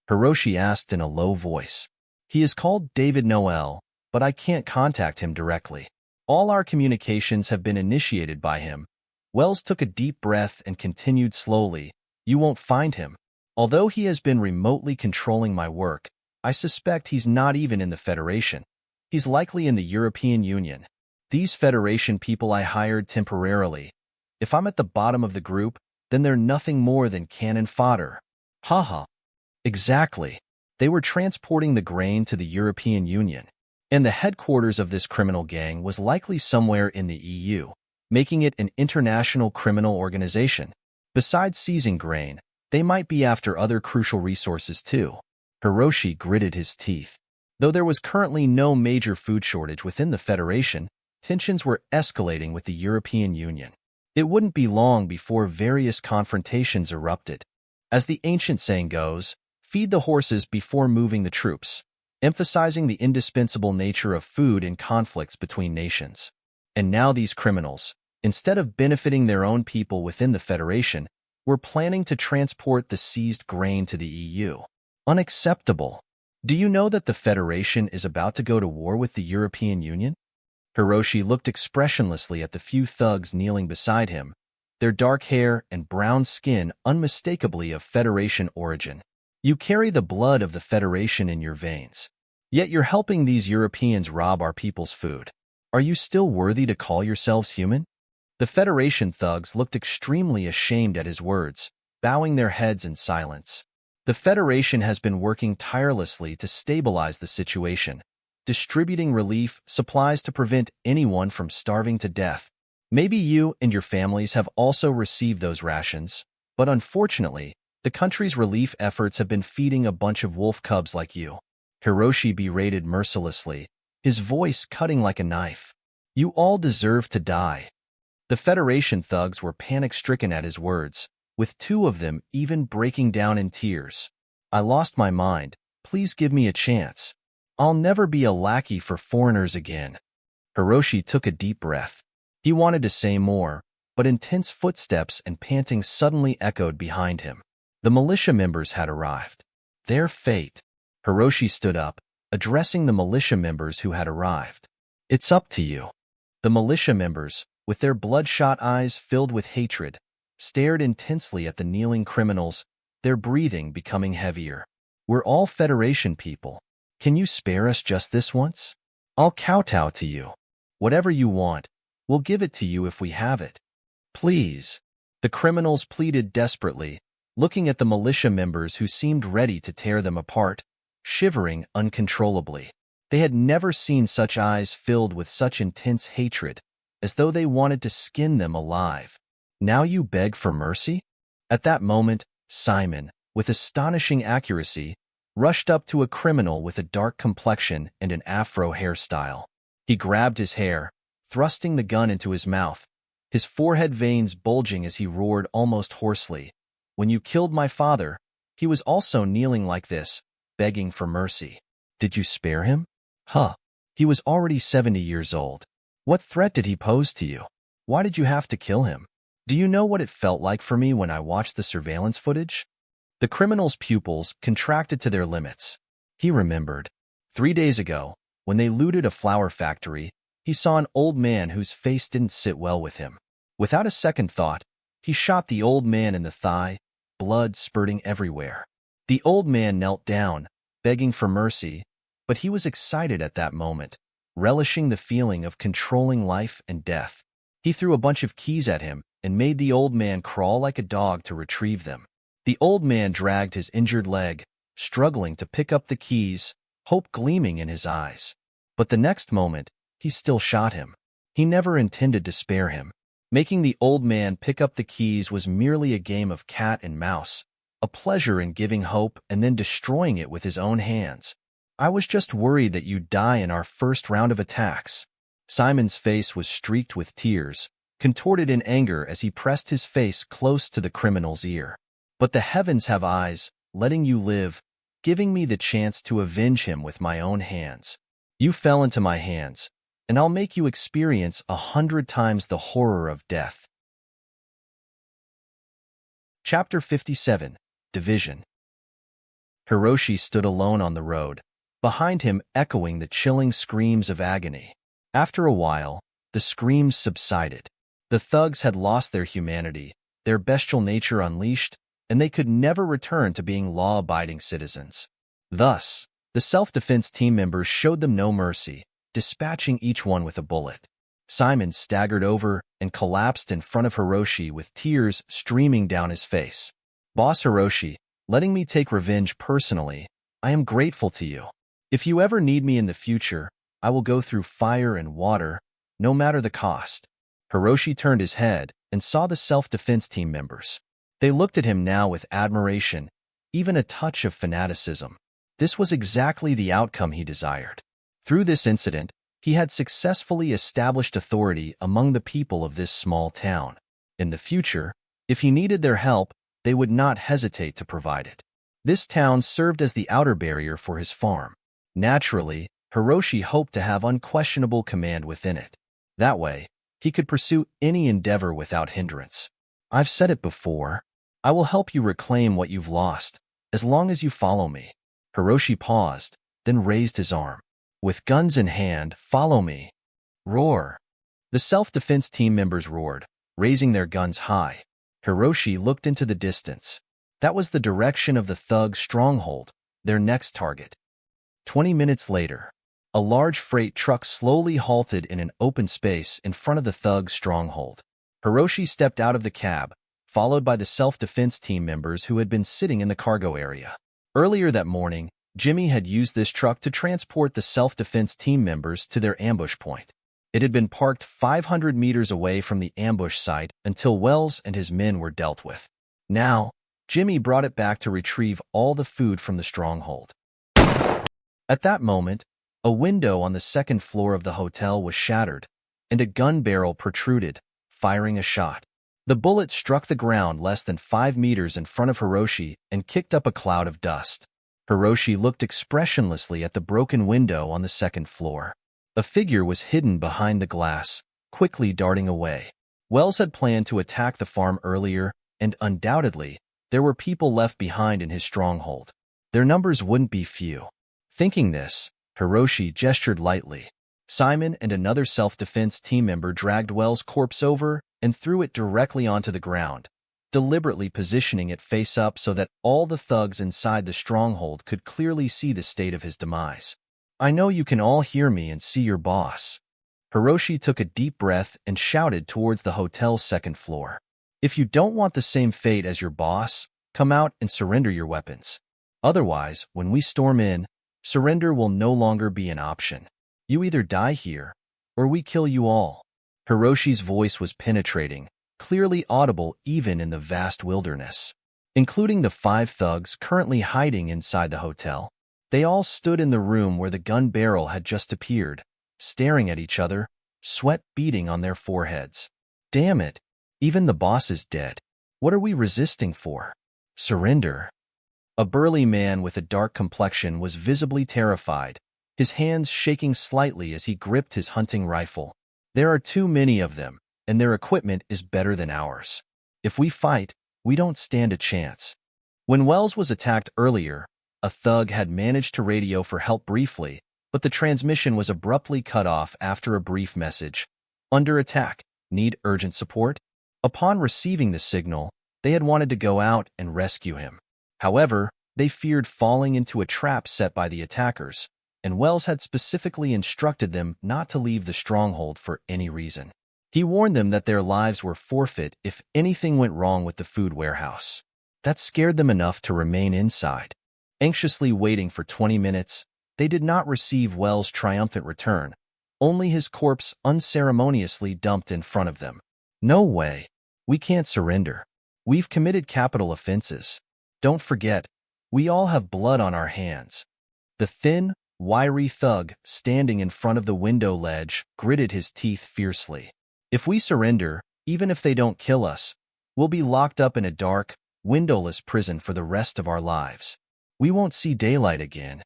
Hiroshi asked in a low voice. He is called David Noel, but I can't contact him directly. All our communications have been initiated by him. Wells took a deep breath and continued slowly. You won't find him. Although he has been remotely controlling my work, I suspect he's not even in the Federation. He's likely in the European Union. These Federation people I hired temporarily. If I'm at the bottom of the group, then they're nothing more than cannon fodder. Haha. Exactly. They were transporting the grain to the European Union, and the headquarters of this criminal gang was likely somewhere in the EU, making it an international criminal organization. Besides seizing grain, they might be after other crucial resources too. Hiroshi gritted his teeth. Though there was currently no major food shortage within the Federation, tensions were escalating with the European Union. It wouldn't be long before various confrontations erupted. As the ancient saying goes, feed the horses before moving the troops, emphasizing the indispensable nature of food in conflicts between nations. And now these criminals, instead of benefiting their own people within the Federation, were planning to transport the seized grain to the EU. Unacceptable. Do you know that the Federation is about to go to war with the European Union? Hiroshi looked expressionlessly at the few thugs kneeling beside him, their dark hair and brown skin unmistakably of Federation origin. You carry the blood of the Federation in your veins. Yet you're helping these Europeans rob our people's food. Are you still worthy to call yourselves human? The Federation thugs looked extremely ashamed at his words, bowing their heads in silence. The Federation has been working tirelessly to stabilize the situation, distributing relief supplies to prevent anyone from starving to death. Maybe you and your families have also received those rations, but unfortunately, the country's relief efforts have been feeding a bunch of wolf cubs like you. Hiroshi berated mercilessly, his voice cutting like a knife. You all deserve to die. The Federation thugs were panic-stricken at his words, with two of them even breaking down in tears. I lost my mind. Please give me a chance. I'll never be a lackey for foreigners again. Hiroshi took a deep breath. He wanted to say more, but intense footsteps and panting suddenly echoed behind him. The militia members had arrived. Their fate. Hiroshi stood up, addressing the militia members who had arrived. It's up to you. The militia members, with their bloodshot eyes filled with hatred, stared intensely at the kneeling criminals, their breathing becoming heavier. We're all Federation people. Can you spare us just this once? I'll kowtow to you. Whatever you want, we'll give it to you if we have it. Please. The criminals pleaded desperately, looking at the militia members who seemed ready to tear them apart, shivering uncontrollably. They had never seen such eyes filled with such intense hatred, as though they wanted to skin them alive. Now you beg for mercy? At that moment, Simon, with astonishing accuracy, rushed up to a criminal with a dark complexion and an afro hairstyle. He grabbed his hair, thrusting the gun into his mouth, his forehead veins bulging as he roared almost hoarsely. When you killed my father, he was also kneeling like this, begging for mercy. Did you spare him? Huh. He was already 70 years old. What threat did he pose to you? Why did you have to kill him? Do you know what it felt like for me when I watched the surveillance footage? The criminal's pupils contracted to their limits. He remembered. 3 days ago, when they looted a flour factory, he saw an old man whose face didn't sit well with him. Without a second thought, he shot the old man in the thigh, blood spurting everywhere. The old man knelt down, begging for mercy, but he was excited at that moment, relishing the feeling of controlling life and death. He threw a bunch of keys at him and made the old man crawl like a dog to retrieve them. The old man dragged his injured leg, struggling to pick up the keys, hope gleaming in his eyes. But the next moment, he still shot him. He never intended to spare him. Making the old man pick up the keys was merely a game of cat and mouse, a pleasure in giving hope and then destroying it with his own hands. I was just worried that you'd die in our first round of attacks. Simon's face was streaked with tears, contorted in anger as he pressed his face close to the criminal's ear. But the heavens have eyes, letting you live, giving me the chance to avenge him with my own hands. You fell into my hands, and I'll make you experience 100 times the horror of death. Chapter 57. Division. Hiroshi stood alone on the road, behind him echoing the chilling screams of agony. After a while, the screams subsided. The thugs had lost their humanity, their bestial nature unleashed, and they could never return to being law-abiding citizens. Thus, the self-defense team members showed them no mercy, dispatching each one with a bullet. Simon staggered over and collapsed in front of Hiroshi with tears streaming down his face. Boss Hiroshi, letting me take revenge personally, I am grateful to you. If you ever need me in the future, I will go through fire and water, no matter the cost. Hiroshi turned his head and saw the self-defense team members. They looked at him now with admiration, even a touch of fanaticism. This was exactly the outcome he desired. Through this incident, he had successfully established authority among the people of this small town. In the future, if he needed their help, they would not hesitate to provide it. This town served as the outer barrier for his farm. Naturally, Hiroshi hoped to have unquestionable command within it. That way, he could pursue any endeavor without hindrance. I've said it before, I will help you reclaim what you've lost, as long as you follow me. Hiroshi paused, then raised his arm. With guns in hand, follow me. Roar. The self-defense team members roared, raising their guns high. Hiroshi looked into the distance. That was the direction of the thug's stronghold, their next target. 20 minutes later, a large freight truck slowly halted in an open space in front of the thug's stronghold. Hiroshi stepped out of the cab, followed by the self-defense team members who had been sitting in the cargo area. Earlier that morning, Jimmy had used this truck to transport the self-defense team members to their ambush point. It had been parked 500 meters away from the ambush site until Wells and his men were dealt with. Now, Jimmy brought it back to retrieve all the food from the stronghold. At that moment, a window on the second floor of the hotel was shattered, and a gun barrel protruded, firing a shot. The bullet struck the ground less than 5 meters in front of Hiroshi and kicked up a cloud of dust. Hiroshi looked expressionlessly at the broken window on the second floor. A figure was hidden behind the glass, quickly darting away. Wells had planned to attack the farm earlier, and undoubtedly, there were people left behind in his stronghold. Their numbers wouldn't be few. Thinking this, Hiroshi gestured lightly. Simon and another self-defense team member dragged Wells' corpse over and threw it directly onto the ground, deliberately positioning it face up so that all the thugs inside the stronghold could clearly see the state of his demise. I know you can all hear me and see your boss. Hiroshi took a deep breath and shouted towards the hotel's second floor. If you don't want the same fate as your boss, come out and surrender your weapons. Otherwise, when we storm in, surrender will no longer be an option. You either die here, or we kill you all. Hiroshi's voice was penetrating, clearly audible even in the vast wilderness. Including the 5 thugs currently hiding inside the hotel, they all stood in the room where the gun barrel had just appeared, staring at each other, sweat beading on their foreheads. Damn it, even the boss is dead. What are we resisting for? Surrender. A burly man with a dark complexion was visibly terrified, his hands shaking slightly as he gripped his hunting rifle. There are too many of them, and their equipment is better than ours. If we fight, we don't stand a chance. When Wells was attacked earlier, a thug had managed to radio for help briefly, but the transmission was abruptly cut off after a brief message. Under attack, need urgent support? Upon receiving the signal, they had wanted to go out and rescue him. However, they feared falling into a trap set by the attackers, and Wells had specifically instructed them not to leave the stronghold for any reason. He warned them that their lives were forfeit if anything went wrong with the food warehouse. That scared them enough to remain inside. Anxiously waiting for 20 minutes, they did not receive Wells' triumphant return, only his corpse unceremoniously dumped in front of them. No way. We can't surrender. We've committed capital offenses. Don't forget, we all have blood on our hands. The thin, wiry thug standing in front of the window ledge gritted his teeth fiercely. If we surrender, even if they don't kill us, we'll be locked up in a dark, windowless prison for the rest of our lives. We won't see daylight again.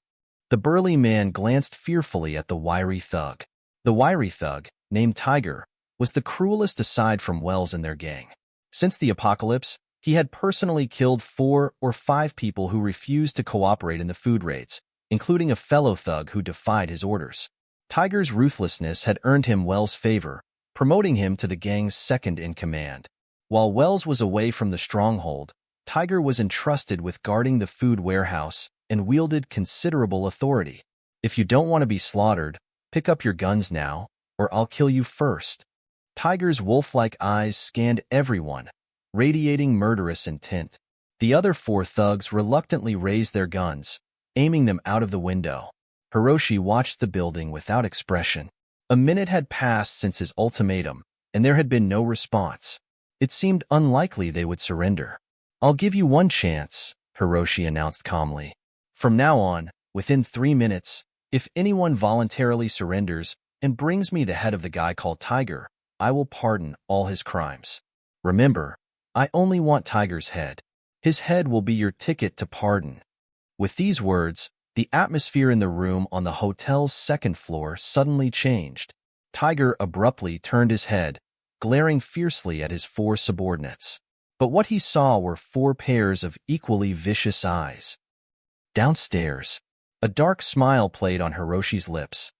The burly man glanced fearfully at the wiry thug. The wiry thug, named Tiger, was the cruelest aside from Wells and their gang. Since the apocalypse, he had personally killed 4 or 5 people who refused to cooperate in the food raids, including a fellow thug who defied his orders. Tiger's ruthlessness had earned him Wells' favor, promoting him to the gang's second-in-command. While Wells was away from the stronghold, Tiger was entrusted with guarding the food warehouse and wielded considerable authority. If you don't want to be slaughtered, pick up your guns now, or I'll kill you first. Tiger's wolf-like eyes scanned everyone, radiating murderous intent. The other 4 thugs reluctantly raised their guns, aiming them out of the window. Hiroshi watched the building without expression. A minute had passed since his ultimatum, and there had been no response. It seemed unlikely they would surrender. I'll give you one chance, Hiroshi announced calmly. From now on, within 3 minutes, if anyone voluntarily surrenders and brings me the head of the guy called Tiger, I will pardon all his crimes. Remember, I only want Tiger's head. His head will be your ticket to pardon. With these words, the atmosphere in the room on the hotel's second floor suddenly changed. Tiger abruptly turned his head, glaring fiercely at his 4 subordinates. But what he saw were 4 pairs of equally vicious eyes. Downstairs, a dark smile played on Hiroshi's lips.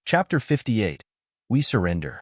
Chapter 58. We Surrender.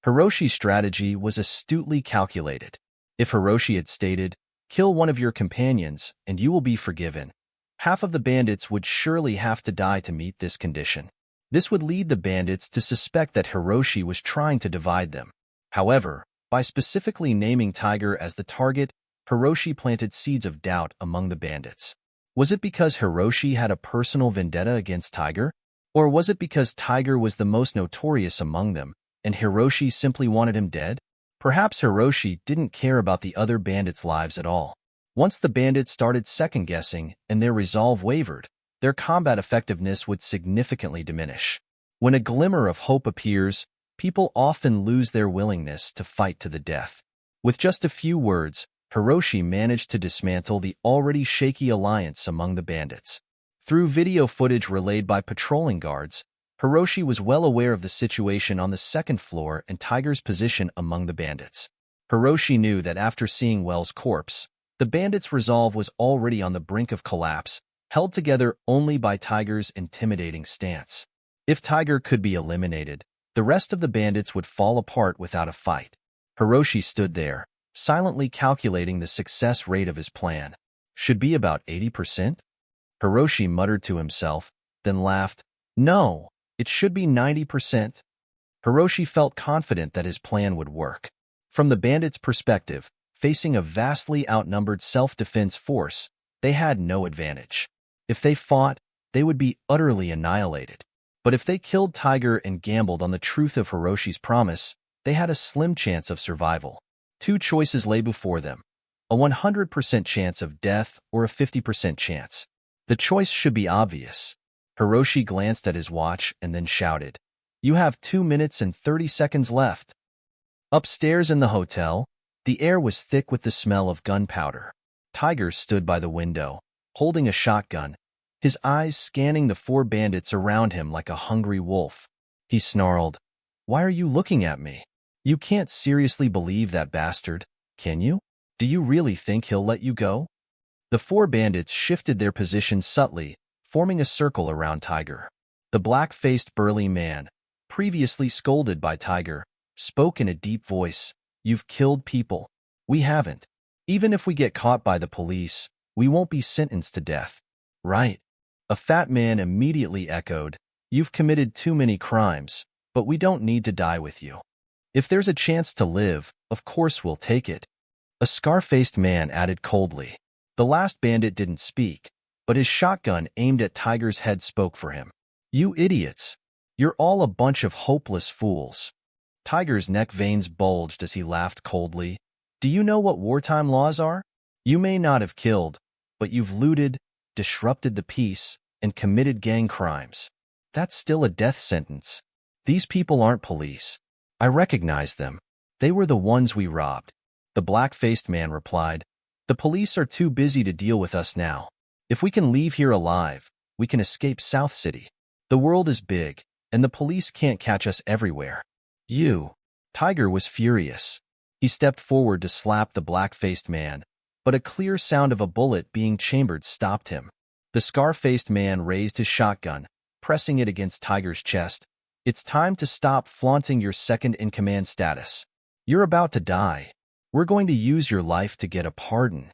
Hiroshi's strategy was astutely calculated. If Hiroshi had stated, "Kill one of your companions, and you will be forgiven," half of the bandits would surely have to die to meet this condition. This would lead the bandits to suspect that Hiroshi was trying to divide them. However, by specifically naming Tiger as the target, Hiroshi planted seeds of doubt among the bandits. Was it because Hiroshi had a personal vendetta against Tiger? Or was it because Tiger was the most notorious among them, and Hiroshi simply wanted him dead? Perhaps Hiroshi didn't care about the other bandits' lives at all. Once the bandits started second-guessing and their resolve wavered, their combat effectiveness would significantly diminish. When a glimmer of hope appears, people often lose their willingness to fight to the death. With just a few words, Hiroshi managed to dismantle the already shaky alliance among the bandits. Through video footage relayed by patrolling guards, Hiroshi was well aware of the situation on the second floor and Tiger's position among the bandits. Hiroshi knew that after seeing Wells' corpse, the bandits' resolve was already on the brink of collapse, held together only by Tiger's intimidating stance. If Tiger could be eliminated, the rest of the bandits would fall apart without a fight. Hiroshi stood there, silently calculating the success rate of his plan. Should be about 80%? Hiroshi muttered to himself, then laughed. No, it should be 90%. Hiroshi felt confident that his plan would work. From the bandits' perspective, facing a vastly outnumbered self-defense force, they had no advantage. If they fought, they would be utterly annihilated. But if they killed Tiger and gambled on the truth of Hiroshi's promise, they had a slim chance of survival. 2 choices lay before them: a 100% chance of death or a 50% chance. The choice should be obvious. Hiroshi glanced at his watch and then shouted, "You have 2 minutes and 30 seconds left." Upstairs in the hotel, the air was thick with the smell of gunpowder. Tiger stood by the window, holding a shotgun, his eyes scanning the 4 bandits around him like a hungry wolf. He snarled, Why are you looking at me? You can't seriously believe that bastard, can you? Do you really think he'll let you go? The four bandits shifted their position subtly, forming a circle around Tiger. The black-faced burly man, previously scolded by Tiger, spoke in a deep voice. You've killed people. We haven't. Even if we get caught by the police, we won't be sentenced to death. Right. A fat man immediately echoed. You've committed too many crimes, but we don't need to die with you. If there's a chance to live, of course we'll take it. A scar-faced man added coldly. The last bandit didn't speak, but his shotgun aimed at Tiger's head spoke for him. You idiots! You're all a bunch of hopeless fools. Tiger's neck veins bulged as he laughed coldly. Do you know what wartime laws are? You may not have killed, but you've looted, disrupted the peace, and committed gang crimes. That's still a death sentence. These people aren't police. I recognize them. They were the ones we robbed. The black-faced man replied. The police are too busy to deal with us now. If we can leave here alive, we can escape South City. The world is big, and the police can't catch us everywhere. You. Tiger was furious. He stepped forward to slap the black-faced man, but a clear sound of a bullet being chambered stopped him. The scar-faced man raised his shotgun, pressing it against Tiger's chest. It's time to stop flaunting your second-in-command status. You're about to die. We're going to use your life to get a pardon.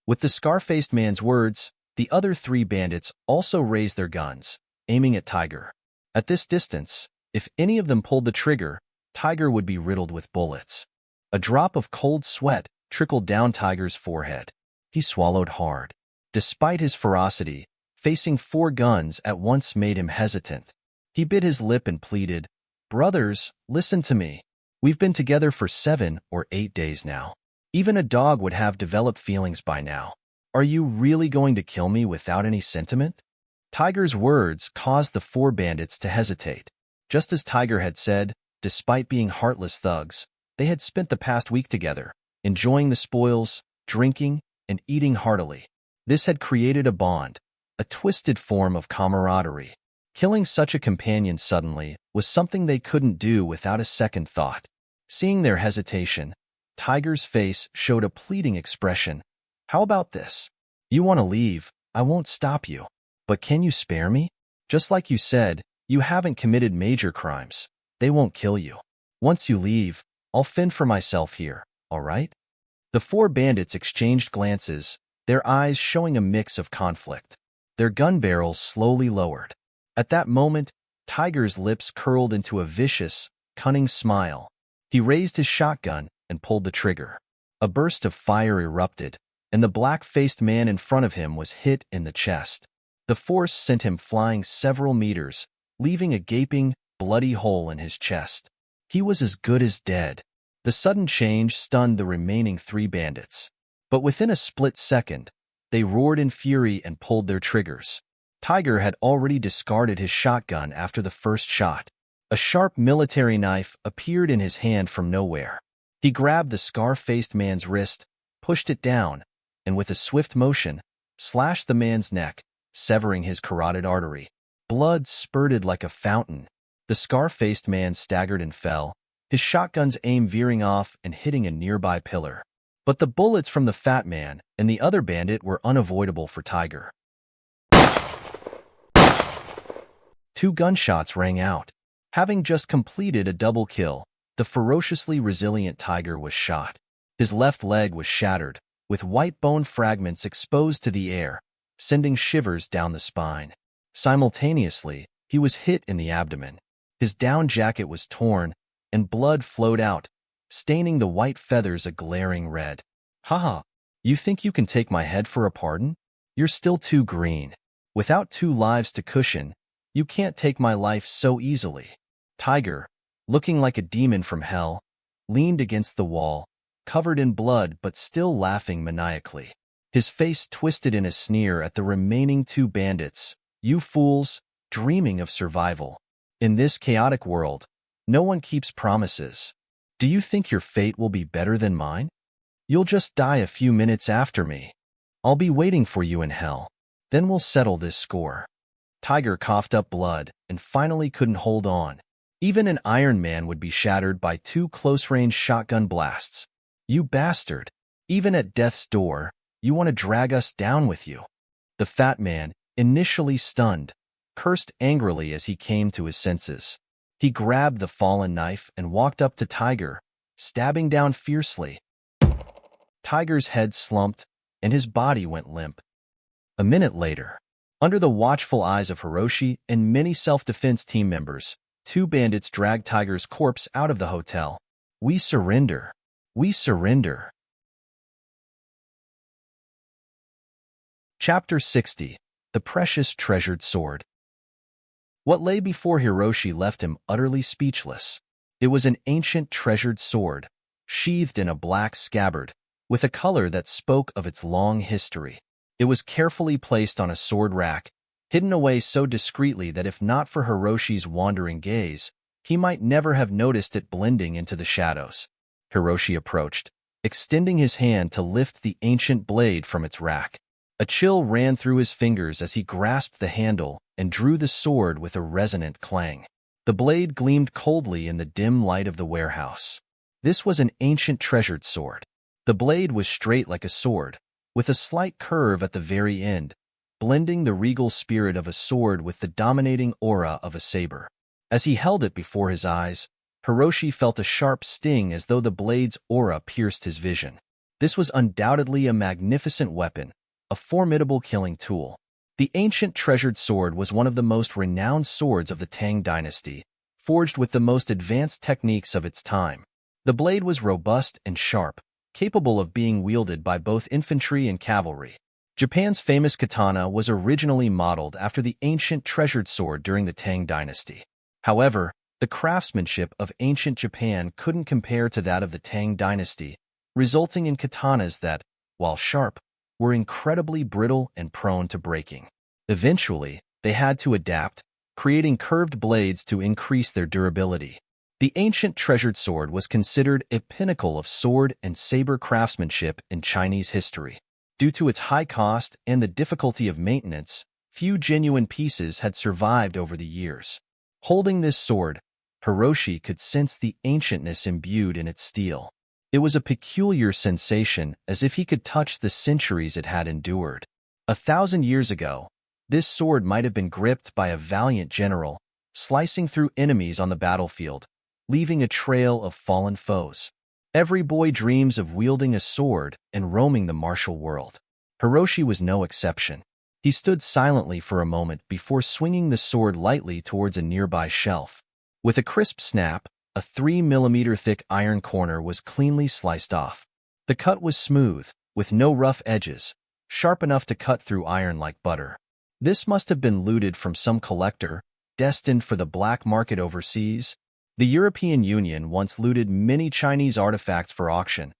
With the scar-faced man's words, the other three bandits also raised their guns, aiming at Tiger. At this distance, if any of them pulled the trigger, Tiger would be riddled with bullets. A drop of cold sweat trickled down Tiger's forehead. He swallowed hard. Despite his ferocity, facing four guns at once made him hesitant. He bit his lip and pleaded, Brothers, listen to me. We've been together for 7 or 8 days now. Even a dog would have developed feelings by now. Are you really going to kill me without any sentiment? Tiger's words caused the four bandits to hesitate. Just as Tiger had said, despite being heartless thugs, they had spent the past week together, enjoying the spoils, drinking, and eating heartily. This had created a bond, a twisted form of camaraderie. Killing such a companion suddenly was something they couldn't do without a second thought. Seeing their hesitation, Tiger's face showed a pleading expression. How about this? You want to leave, I won't stop you. But can you spare me? Just like you said, you haven't committed major crimes. They won't kill you. Once you leave, I'll fend for myself here, all right? The four bandits exchanged glances, their eyes showing a mix of conflict. Their gun barrels slowly lowered. At that moment, Tiger's lips curled into a vicious, cunning smile. He raised his shotgun and pulled the trigger. A burst of fire erupted, and the black-faced man in front of him was hit in the chest. The force sent him flying several meters, leaving a gaping, bloody hole in his chest. He was as good as dead. The sudden change stunned the remaining three bandits. But within a split second, they roared in fury and pulled their triggers. Tiger had already discarded his shotgun after the first shot. A sharp military knife appeared in his hand from nowhere. He grabbed the scar-faced man's wrist, pushed it down, and with a swift motion, slashed the man's neck, severing his carotid artery. Blood spurted like a fountain. The scar-faced man staggered and fell, his shotgun's aim veering off and hitting a nearby pillar. But the bullets from the fat man and the other bandit were unavoidable for Tiger. 2 gunshots rang out. Having just completed a double kill, the ferociously resilient Tiger was shot. His left leg was shattered, with white bone fragments exposed to the air, sending shivers down the spine. Simultaneously, he was hit in the abdomen. His down jacket was torn, and blood flowed out, staining the white feathers a glaring red. Haha, you think you can take my head for a pardon? You're still too green. Without 2 lives to cushion, you can't take my life so easily. Tiger, looking like a demon from hell, leaned against the wall, covered in blood but still laughing maniacally. His face twisted in a sneer at the remaining 2 bandits. You fools, dreaming of survival. In this chaotic world, no one keeps promises. Do you think your fate will be better than mine? You'll just die a few minutes after me. I'll be waiting for you in hell. Then we'll settle this score. Tiger coughed up blood and finally couldn't hold on. Even an Iron Man would be shattered by 2 close-range shotgun blasts. You bastard! Even at death's door, you want to drag us down with you. The fat man, initially stunned, cursed angrily as he came to his senses. He grabbed the fallen knife and walked up to Tiger, stabbing down fiercely. Tiger's head slumped, and his body went limp. A minute later, under the watchful eyes of Hiroshi and many self-defense team members, 2 bandits dragged Tiger's corpse out of the hotel. We surrender. We surrender. Chapter 60. The Precious Treasured Sword. What lay before Hiroshi left him utterly speechless. It was an ancient treasured sword, sheathed in a black scabbard, with a color that spoke of its long history. It was carefully placed on a sword rack, hidden away so discreetly that if not for Hiroshi's wandering gaze, he might never have noticed it blending into the shadows. Hiroshi approached, extending his hand to lift the ancient blade from its rack. A chill ran through his fingers as he grasped the handle and drew the sword with a resonant clang. The blade gleamed coldly in the dim light of the warehouse. This was an ancient treasured sword. The blade was straight like a sword, with a slight curve at the very end, blending the regal spirit of a sword with the dominating aura of a saber. As he held it before his eyes, Hiroshi felt a sharp sting as though the blade's aura pierced his vision. This was undoubtedly a magnificent weapon, a formidable killing tool. The ancient treasured sword was one of the most renowned swords of the Tang dynasty, forged with the most advanced techniques of its time. The blade was robust and sharp, capable of being wielded by both infantry and cavalry. Japan's famous katana was originally modeled after the ancient treasured sword during the Tang dynasty. However, the craftsmanship of ancient Japan couldn't compare to that of the Tang dynasty, resulting in katanas that, while sharp, were incredibly brittle and prone to breaking. Eventually, they had to adapt, creating curved blades to increase their durability. The ancient treasured sword was considered a pinnacle of sword and saber craftsmanship in Chinese history. Due to its high cost and the difficulty of maintenance, few genuine pieces had survived over the years. Holding this sword, Hiroshi could sense the ancientness imbued in its steel. It was a peculiar sensation, as if he could touch the centuries it had endured. 1,000 years ago, this sword might have been gripped by a valiant general, slicing through enemies on the battlefield, leaving a trail of fallen foes. Every boy dreams of wielding a sword and roaming the martial world. Hiroshi was no exception. He stood silently for a moment before swinging the sword lightly towards a nearby shelf. With a crisp snap, a 3mm thick iron corner was cleanly sliced off. The cut was smooth, with no rough edges, sharp enough to cut through iron like butter. This must have been looted from some collector, destined for the black market overseas. The European Union once looted many Chinese artifacts for auction,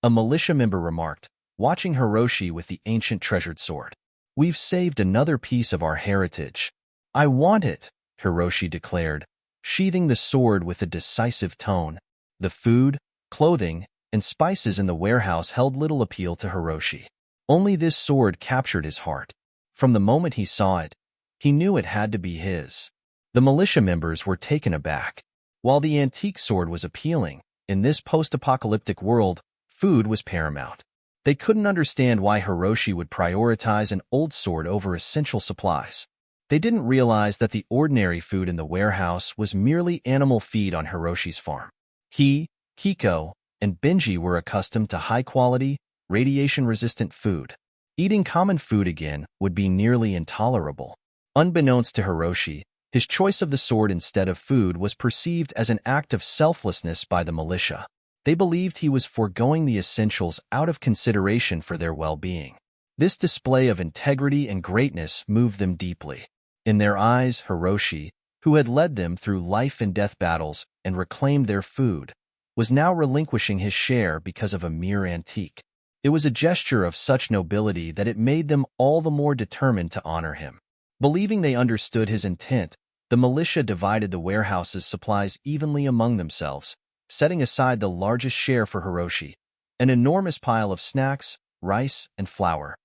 a militia member remarked, watching Hiroshi with the ancient treasured sword. We've saved another piece of our heritage. I want it, Hiroshi declared, sheathing the sword with a decisive tone. The food, clothing, and spices in the warehouse held little appeal to Hiroshi. Only this sword captured his heart. From the moment he saw it, he knew it had to be his. The militia members were taken aback. While the antique sword was appealing, in this post-apocalyptic world, food was paramount. They couldn't understand why Hiroshi would prioritize an old sword over essential supplies. They didn't realize that the ordinary food in the warehouse was merely animal feed on Hiroshi's farm. He, Kiko, and Benji were accustomed to high-quality, radiation-resistant food. Eating common food again would be nearly intolerable. Unbeknownst to Hiroshi, his choice of the sword instead of food was perceived as an act of selflessness by the militia. They believed he was foregoing the essentials out of consideration for their well-being. This display of integrity and greatness moved them deeply. In their eyes, Hiroshi, who had led them through life-and-death battles and reclaimed their food, was now relinquishing his share because of a mere antique. It was a gesture of such nobility that it made them all the more determined to honor him. Believing they understood his intent, the militia divided the warehouse's supplies evenly among themselves, setting aside the largest share for Hiroshi, an enormous pile of snacks, rice, and flour.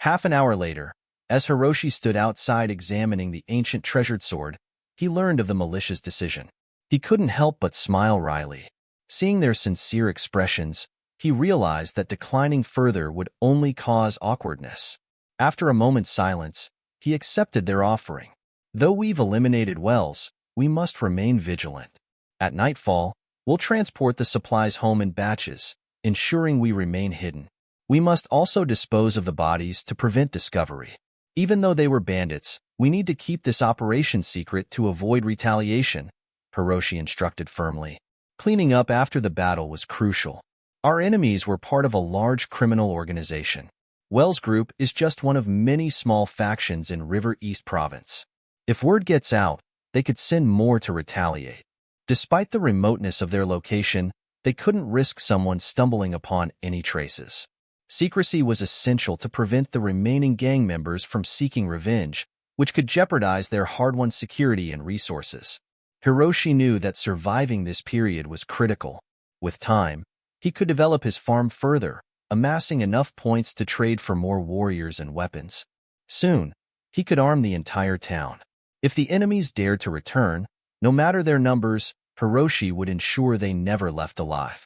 Half an hour later, as Hiroshi stood outside examining the ancient treasured sword, he learned of the militia's decision. He couldn't help but smile wryly. Seeing their sincere expressions, he realized that declining further would only cause awkwardness. After a moment's silence, he accepted their offering. Though we've eliminated wells, we must remain vigilant. At nightfall, we'll transport the supplies home in batches, ensuring we remain hidden. We must also dispose of the bodies to prevent discovery. Even though they were bandits, we need to keep this operation secret to avoid retaliation, Hiroshi instructed firmly. Cleaning up after the battle was crucial. Our enemies were part of a large criminal organization. Wells Group is just one of many small factions in River East Province. If word gets out, they could send more to retaliate. Despite the remoteness of their location, they couldn't risk someone stumbling upon any traces. Secrecy was essential to prevent the remaining gang members from seeking revenge, which could jeopardize their hard-won security and resources. Hiroshi knew that surviving this period was critical. With time, he could develop his farm further, amassing enough points to trade for more warriors and weapons. Soon, he could arm the entire town. If the enemies dared to return, no matter their numbers, Hiroshi would ensure they never left alive.